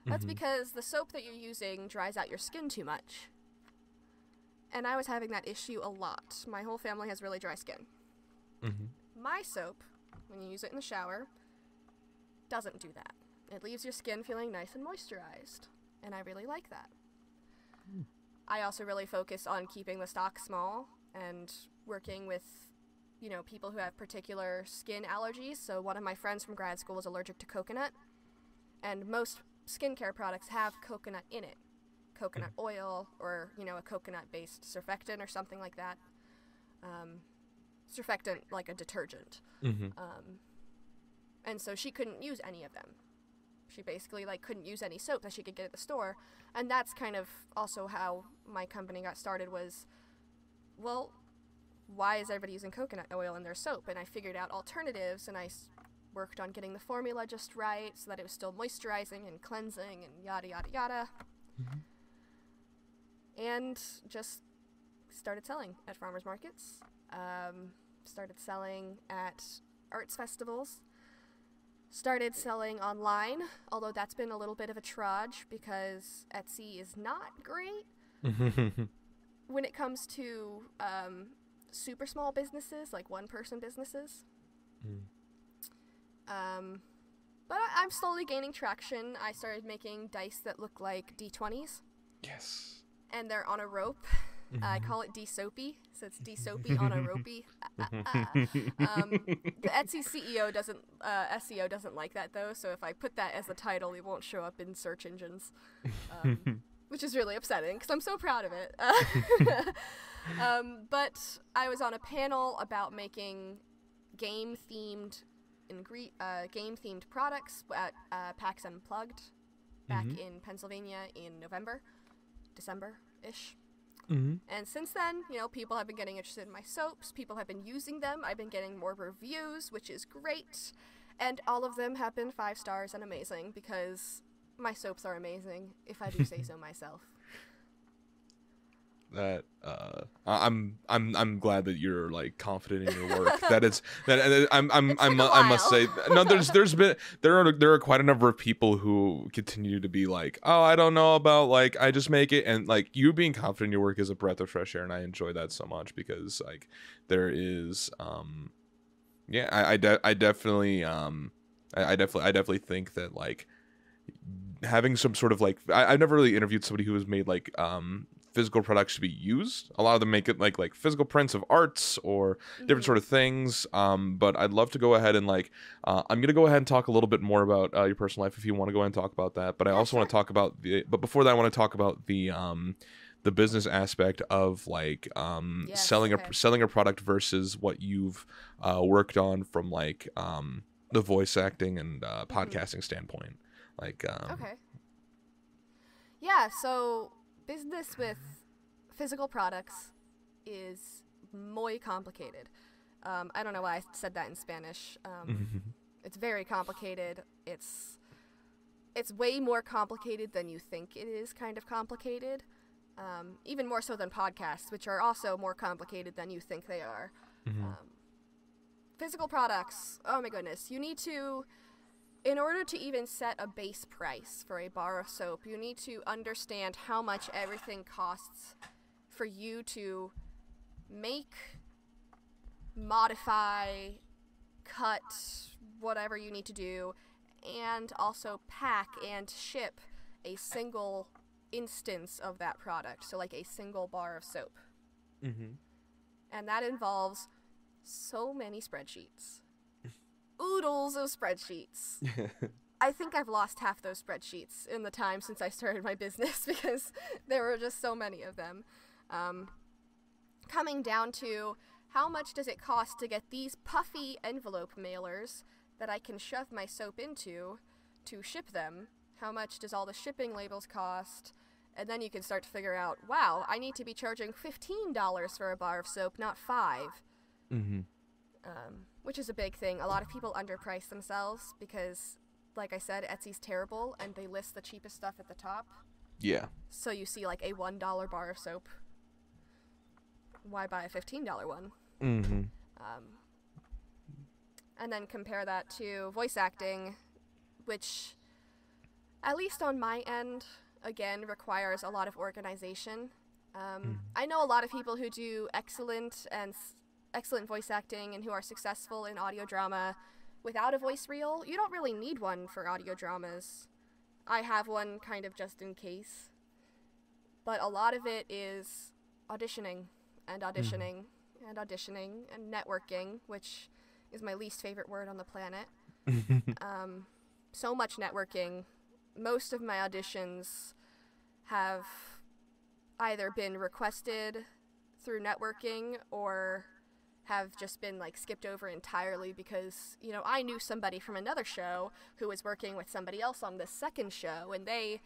that's because the soap that you're using dries out your skin too much. And I was having that issue a lot. My whole family has really dry skin. My soap, when you use it in the shower, doesn't do that. It leaves your skin feeling nice and moisturized. And I really like that. I also really focus on keeping the stock small and working with, people who have particular skin allergies. So one of my friends from grad school was allergic to coconut. And most skincare products have coconut in it. coconut oil or, a coconut-based surfactant or something like that. Surfactant, like a detergent. And so she couldn't use any of them. She basically, couldn't use any soap that she could get at the store. And that's kind of also how my company got started was, well, why is everybody using coconut oil in their soap? And I figured out alternatives, and I worked on getting the formula just right so that it was still moisturizing and cleansing and yada, yada, yada. And just started selling at farmers markets. Started selling at arts festivals. Started selling online, although that's been a little bit of a trudge because Etsy is not great when it comes to super small businesses, like one-person businesses. But I'm slowly gaining traction. I started making dice that look like D20s. Yes. And they're on a rope. I call it D-Soapy, so it's D-Soapy on a ropey. The Etsy SEO doesn't like that, though, so if I put that as the title, it won't show up in search engines, which is really upsetting, because I'm so proud of it. But I was on a panel about making game-themed products at PAX Unplugged back in Pennsylvania in December-ish. And since then, people have been getting interested in my soaps. People have been using them. I've been getting more reviews, which is great. And all of them have been 5 stars and amazing because my soaps are amazing, if I do say so myself. That I'm glad that you're confident in your work. I must say no. There are quite a number of people who continue to be like, oh, I don't know about I just make it, and you being confident in your work is a breath of fresh air, and I enjoy that so much because there is I definitely think that having some sort of I've never really interviewed somebody who has made physical products to be used. A lot of them make it like physical prints of arts or different sort of things. But I'd love to go ahead and I'm gonna go ahead and talk a little bit more about your personal life if you want to go ahead and talk about that. But I also want to talk about but before that I want to talk about the business aspect of selling a product versus what you've worked on from the voice acting and podcasting standpoint. Okay. Yeah, so business with physical products is muy complicated. I don't know why I said that in Spanish. It's very complicated. It's way more complicated than you think it is kind of complicated. Even more so than podcasts, which are also more complicated than you think they are. Physical products, oh my goodness. You need to... In order to even set a base price for a bar of soap, you need to understand how much everything costs for you to make, modify, cut, whatever you need to do, and also pack and ship a single instance of that product. So a single bar of soap. And that involves so many spreadsheets. Oodles of spreadsheets. I think I've lost half those spreadsheets in the time since I started my business because there were just so many of them. Coming down to how much does it cost to get these puffy envelope mailers that I can shove my soap into to ship them? How much does all the shipping labels cost? And then you can start to figure out, wow, I need to be charging $15 for a bar of soap, not $5. Which is a big thing. A lot of people underprice themselves because, like I said, Etsy's terrible, and they list the cheapest stuff at the top. Yeah. So you see a $1 bar of soap. Why buy a $15 one? And then compare that to voice acting, which, at least on my end, again, requires a lot of organization. I know a lot of people who do excellent voice acting and who are successful in audio drama without a voice reel. You don't really need one for audio dramas. I have one kind of just in case. But a lot of it is auditioning and auditioning and auditioning and networking, which is my least favorite word on the planet. So much networking. Most of my auditions have either been requested through networking or have just been like skipped over entirely because, you know, I knew somebody from another show who was working with somebody else on this second show, and they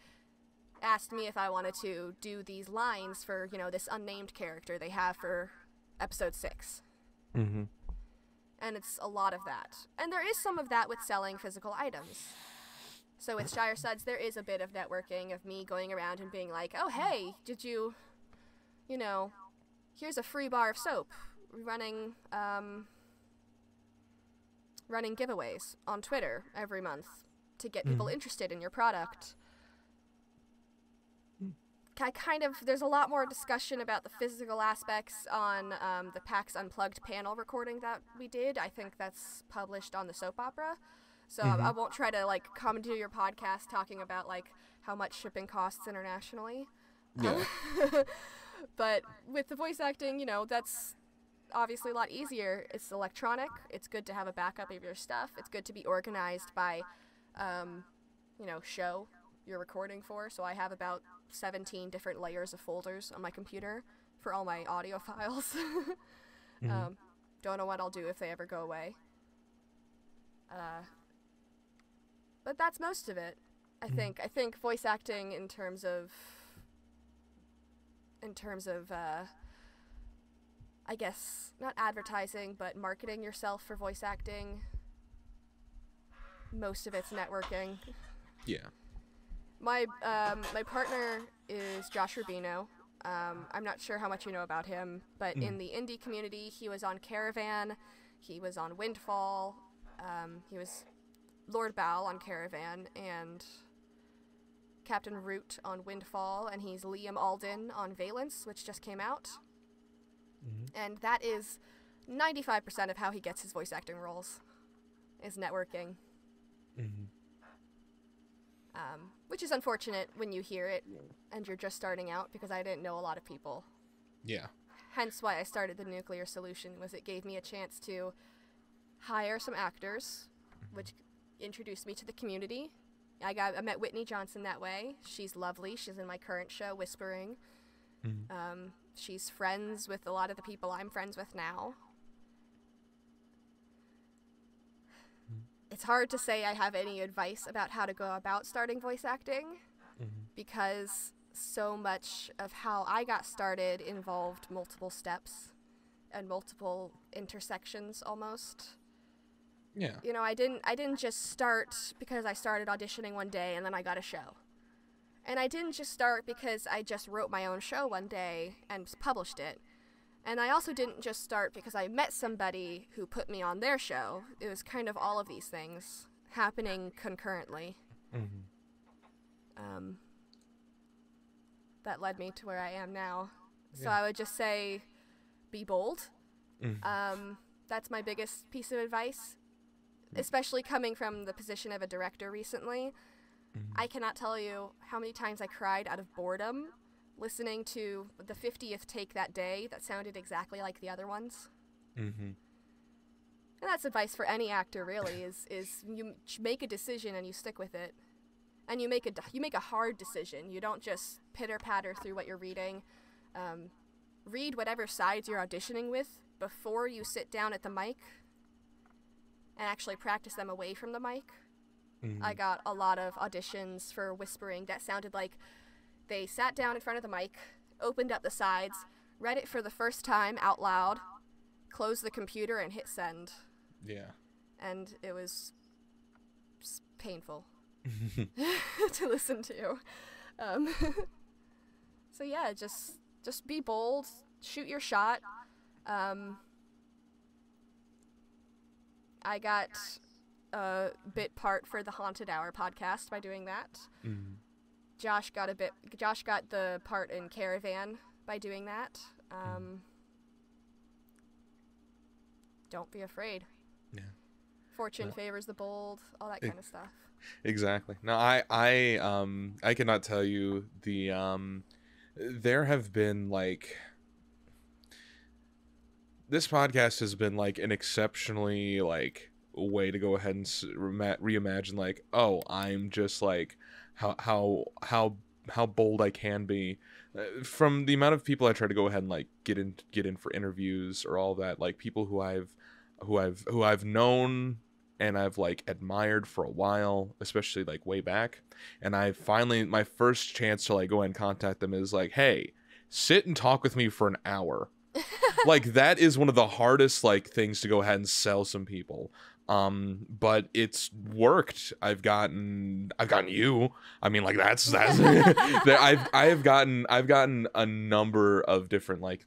asked me if I wanted to do these lines for, you know, this unnamed character they have for episode 6. Mm-hmm. And it's a lot of that. And there is some of that with selling physical items. So with Shire Suds, there is a bit of networking of me going around and being like, oh, hey, did you know, here's a free bar of soap. Running giveaways on Twitter every month to get people interested in your product. There's a lot more discussion about the physical aspects on the PAX Unplugged panel recording that we did. I think that's published on the soap opera. So I won't try to, like, come to your podcast talking about, like, how much shipping costs internationally. Yeah. But with the voice acting, you know, that's obviously a lot easier. It's electronic. It's good to have a backup of your stuff. It's good to be organized by, you know, show you're recording for. So I have about 17 different layers of folders on my computer for all my audio files. Don't know what I'll do if they ever go away. But that's most of it. I think voice acting in terms of I guess not advertising, but marketing yourself for voice acting. Most of it's networking. Yeah. My partner is Josh Rubino. I'm not sure how much you know about him, but in the indie community, he was on Caravan, he was on Windfall, he was Lord Bow on Caravan, and Captain Root on Windfall, and he's Liam Alden on Valence, which just came out. And that is 95% of how he gets his voice acting roles, is networking. Which is unfortunate when you hear it and you're just starting out, because I didn't know a lot of people. Yeah. Hence why I started the Nuclear Solution, was it gave me a chance to hire some actors, which introduced me to the community. I met Whitney Johnson that way. She's lovely. She's in my current show, Whispering. She's friends with a lot of the people I'm friends with now. It's hard to say I have any advice about how to go about starting voice acting, because so much of how I got started involved multiple steps and multiple intersections almost. Yeah. You know, I didn't just start because I started auditioning one day and then I got a show. And I didn't just start because I just wrote my own show one day and published it. And I also didn't just start because I met somebody who put me on their show. It was kind of all of these things happening concurrently. That led me to where I am now. So I would just say, be bold. That's my biggest piece of advice, especially coming from the position of a director recently. I cannot tell you how many times I cried out of boredom listening to the 50th take that day that sounded exactly like the other ones. And that's advice for any actor, really, is you make a decision and you stick with it. And you make a hard decision. You don't just pitter-patter through what you're reading. Read whatever sides you're auditioning with before you sit down at the mic and actually practice them away from the mic. I got a lot of auditions for Whispering that sounded like they sat down in front of the mic, opened up the sides, read it for the first time out loud, closed the computer, and hit send. Yeah. And it was painful to listen to. So yeah, just be bold, shoot your shot. I got a bit part for the Haunted Hour podcast by doing that. Josh got the part in Caravan by doing that. Don't be afraid. Yeah. Fortune favors the bold, all that kind of stuff. Exactly. No, I cannot tell you there have been, like, this podcast has been, like, an exceptionally, like, way to go ahead and reimagine, like, oh, I'm just, like, how bold I can be. From the amount of people I try to go ahead and like get in for interviews or all that, like people who I've known and I've like admired for a while, especially like way back, and I finally, my first chance to like go ahead and contact them is like, hey, sit and talk with me for an hour. Like that is one of the hardest like things to go ahead and sell some people. But it's worked. I've gotten you. I mean, like that's that I've gotten a number of different like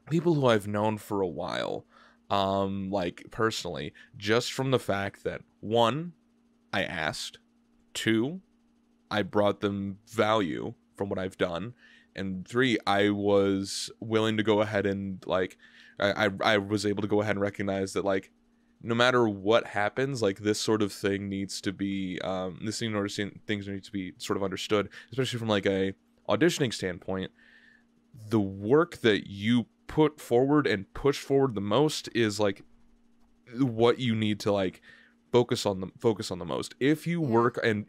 people who I've known for a while, like personally, just from the fact that one, I asked, two, I brought them value from what I've done, and three, I was willing to go ahead and like I was able to go ahead and recognize that like no matter what happens, like this sort of thing needs to be things need to be sort of understood, especially from like a auditioning standpoint. The work that you put forward and push forward the most is like what you need to like focus on the most. If you work in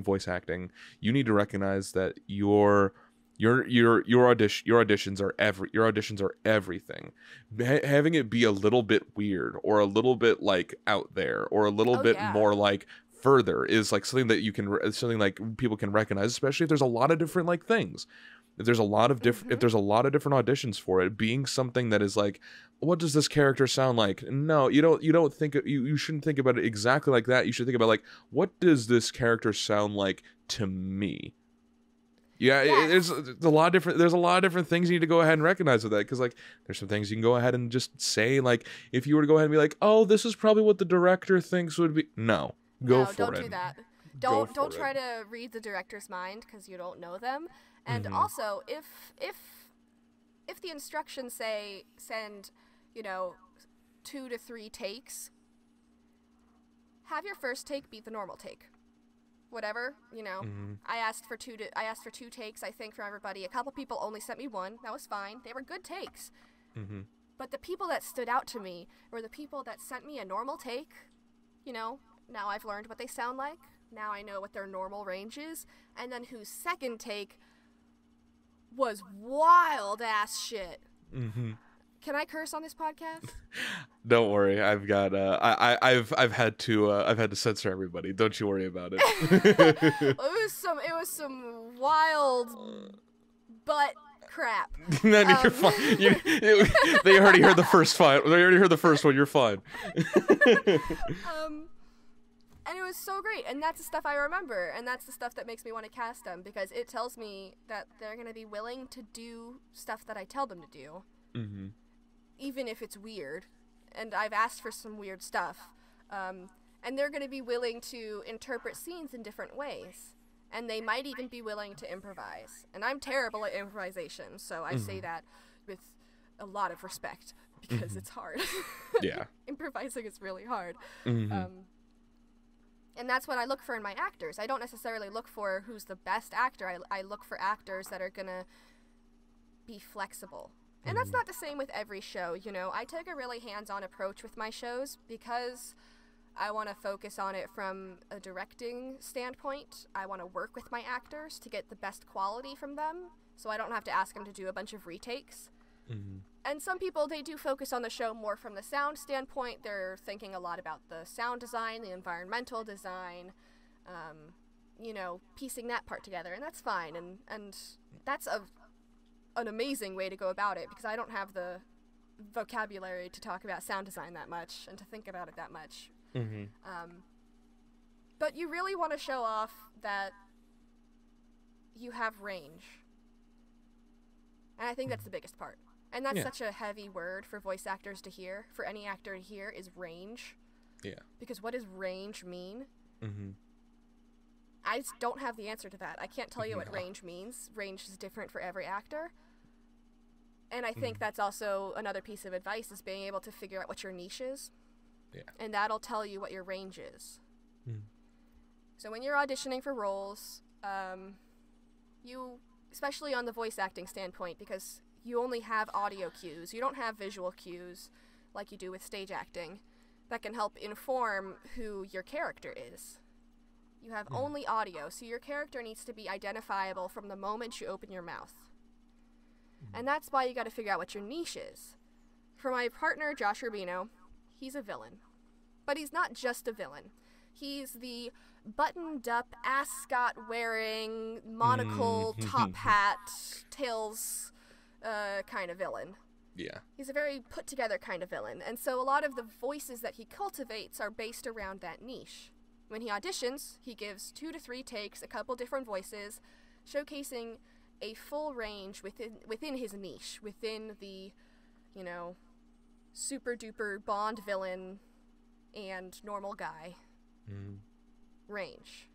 voice acting, you need to recognize that your auditions are everything. Having it be a little bit weird or a little bit like out there or a little bit more like further is like something that something like people can recognize, especially if there's a lot of different like things. If there's a lot of if there's a lot of different auditions for it, being something that is like, what does this character sound like? No, you don't think you shouldn't think about it exactly like that. You should think about like, what does this character sound like to me? Yeah, there's a lot of different things you need to go ahead and recognize with that, because like there's some things you can go ahead and just say, like if you were to go ahead and be like, oh, this is probably what the director thinks would be. No, go for it. Don't do that. Don't try to read the director's mind, because you don't know them. And also, if the instructions say send, 2 to 3 takes, have your first take beat the normal take. Whatever, I asked for 2 takes, I think, from everybody. A couple people only sent me 1. That was fine. They were good takes. But the people that stood out to me were the people that sent me a normal take. Now I've learned what they sound like. Now I know what their normal range is. And then whose second take was wild ass shit. Can I curse on this podcast? Don't worry, I've got I've had to censor everybody. Don't you worry about it. It was some wild butt crap. No, you're fine. They already heard the first one. You're fine. And it was so great, and that's the stuff I remember, and that's the stuff that makes me want to cast them, because it tells me that they're going to be willing to do stuff that I tell them to do, even if it's weird, and I've asked for some weird stuff, and they're going to be willing to interpret scenes in different ways, and they might even be willing to improvise, and I'm terrible at improvisation, so I say that with a lot of respect, because it's hard. Yeah. Improvising is really hard. And that's what I look for in my actors. I don't necessarily look for who's the best actor. I look for actors that are going to be flexible. And that's not the same with every show, I take a really hands-on approach with my shows because I want to focus on it from a directing standpoint. I want to work with my actors to get the best quality from them, so I don't have to ask them to do a bunch of retakes. And some people, they do focus on the show more from the sound standpoint. They're thinking a lot about the sound design, the environmental design, piecing that part together, and that's fine. And that's an amazing way to go about it, because I don't have the vocabulary to talk about sound design that much and to think about it that much. But you really want to show off that you have range. And I think that's the biggest part. And that's such a heavy word for voice actors to hear, for any actor to hear, is range. Yeah. Because what does range mean? I just don't have the answer to that. I can't tell you what range means. Range is different for every actor. And I think that's also another piece of advice, is being able to figure out what your niche is. Yeah. And that'll tell you what your range is. So when you're auditioning for roles, you, especially on the voice acting standpoint, because you only have audio cues, you don't have visual cues like you do with stage acting, that can help inform who your character is. You have only audio, so your character needs to be identifiable from the moment you open your mouth. And that's why you got to figure out what your niche is. For my partner, Josh Rubino, he's a villain. But he's not just a villain. He's the buttoned-up, ascot-wearing, monocle, top hat, tails kind of villain. Yeah. He's a very put-together kind of villain, and so a lot of the voices that he cultivates are based around that niche. When he auditions, he gives 2 to 3 takes, a couple different voices, showcasing a full range within his niche, within the, you know, super-duper Bond villain and normal guy range.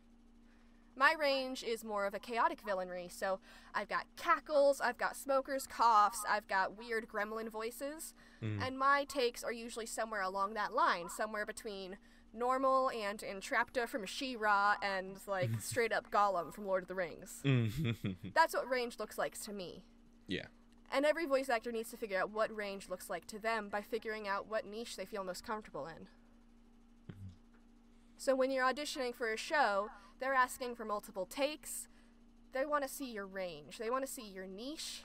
My range is more of a chaotic villainry, so I've got cackles, I've got smokers' coughs, I've got weird gremlin voices, and my takes are usually somewhere along that line, somewhere between normal and Entrapta from She-Ra and, like, straight-up Gollum from Lord of the Rings. That's what range looks like to me. Yeah. And every voice actor needs to figure out what range looks like to them by figuring out what niche they feel most comfortable in. So when you're auditioning for a show, they're asking for multiple takes. They want to see your range. They want to see your niche.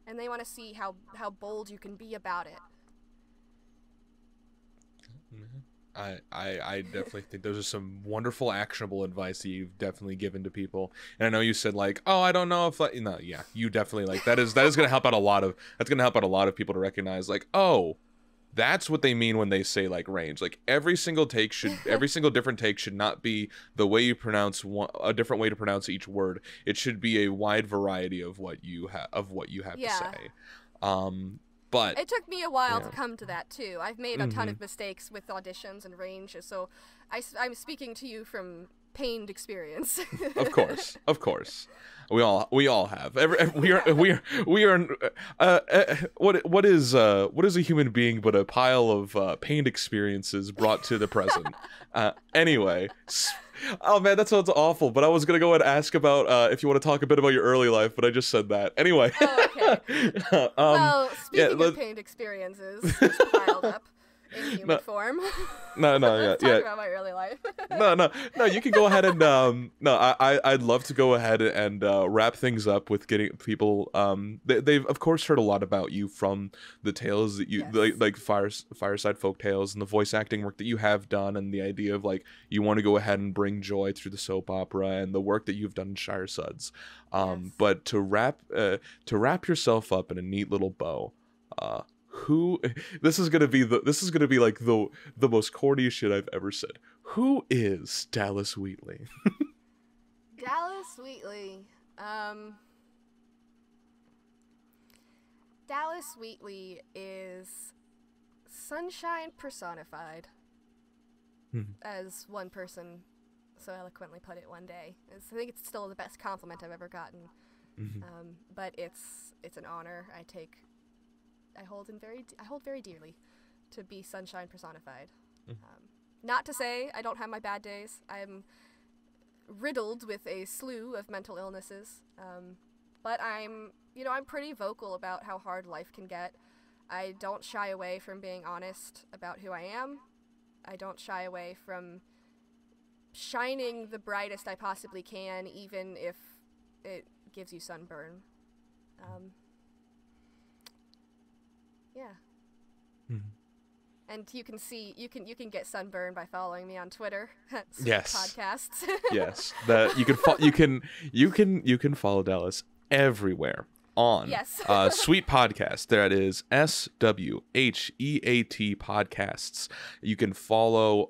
And they want to see how bold you can be about it. I definitely think those are some wonderful actionable advice that you've definitely given to people. And I know you said like, oh, I don't know if like, no, yeah, you definitely like that is going to help out a lot of people to recognize like, oh, that's what they mean when they say like range. Like every single different take should not be the way you pronounce a different way to pronounce each word. It should be a wide variety of what you have to say. But it took me a while to come to that too. I've made a ton of mistakes with auditions and range, so I'm speaking to you from pained experience. Of course. We all have. We are. What is a human being but a pile of pained experiences brought to the present? Anyway. Oh man, that sounds awful. But I was gonna go and ask about if you want to talk a bit about your early life, but I just said that. Anyway. Oh, okay. Well, speaking of pained experiences, just piled up in human form. No, Let's talk about my early life. No. You can go ahead and I'd love to go ahead and wrap things up with getting people. They've of course heard a lot about you from the tales that you like Fireside Folktales and the voice acting work that you have done, and the idea of like you want to go ahead and bring joy through the soap opera and the work that you've done in Shire Suds. But to wrap yourself up in a neat little bow. This is gonna be like the most corny shit I've ever said. Who is Dallas Wheatley? Dallas Wheatley. Dallas Wheatley is sunshine personified, as one person so eloquently put it one day. I think it's still the best compliment I've ever gotten. But it's an honor I hold very dearly to be sunshine personified. Not to say I don't have my bad days. I'm riddled with a slew of mental illnesses. But I'm pretty vocal about how hard life can get. I don't shy away from being honest about who I am. I don't shy away from shining the brightest I possibly can, even if it gives you sunburn. Yeah. And you can get sunburn by following me on Twitter. Yes. Podcasts. Yes. You can follow Dallas everywhere on Sweet Podcast. That is SWHEAT Podcasts. You can follow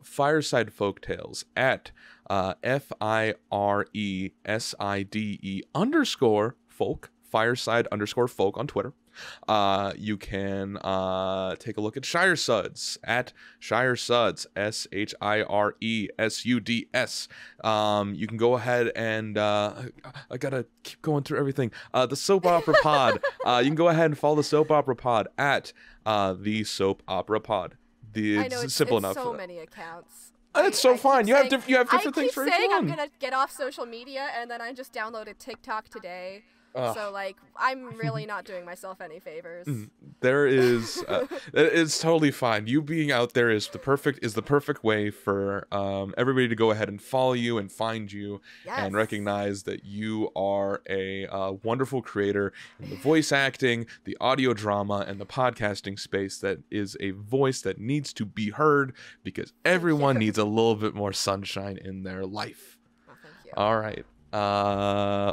Fireside Folktales at FIRESIDE_folk, Fireside_folk on Twitter. You can take a look at Shire Suds at Shire Suds, SHIRESUDS. You can go ahead and I gotta keep going through everything. The Soap Opera Pod. You can go ahead and follow the Soap Opera Pod at the Soap Opera Pod. I know it's simple enough. So many accounts. It's so fun. You have different things for each one. I keep saying I'm gonna get off social media, and then I just downloaded TikTok today. Ugh. So, like, I'm really not doing myself any favors. There is, it's totally fine. You being out there is the perfect way for everybody to go ahead and follow you and find you and Yes. recognize that you are a wonderful creator in the voice acting, the audio drama, and the podcasting space that is a voice that needs to be heard because everyone needs a little bit more sunshine in their life. Oh, thank you. All right.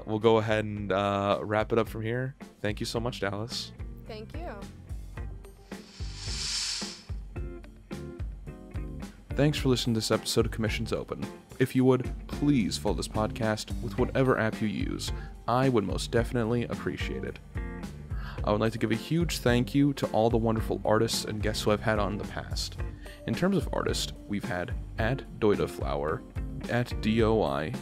We'll go ahead and wrap it up from here. Thank you so much, Dallas. Thank you. Thanks for listening to this episode of Commissions Open. If you would, please follow this podcast with whatever app you use. I would most definitely appreciate it. I would like to give a huge thank you to all the wonderful artists and guests who I've had on in the past. In terms of artist, we've had at Doidaflower, at DOIDUHFLOWER,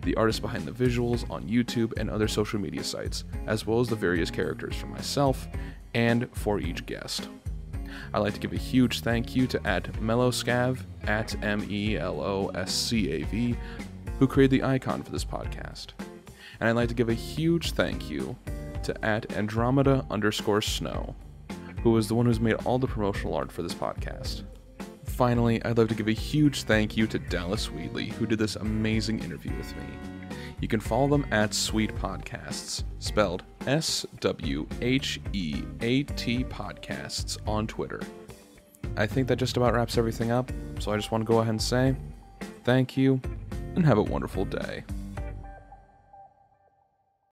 the artist behind the visuals on YouTube and other social media sites, as well as the various characters for myself and for each guest. I'd like to give a huge thank you to at Meloscav, at MELOSCAV, who created the icon for this podcast. And I'd like to give a huge thank you to at Andromeda_Snow, who is the one who's made all the promotional art for this podcast. Finally, I'd love to give a huge thank you to Dallas Wheatley, who did this amazing interview with me. You can follow them at Sweet Podcasts, spelled SWHEAT Podcasts, on Twitter. I think that just about wraps everything up, so I just want to go ahead and say thank you, and have a wonderful day.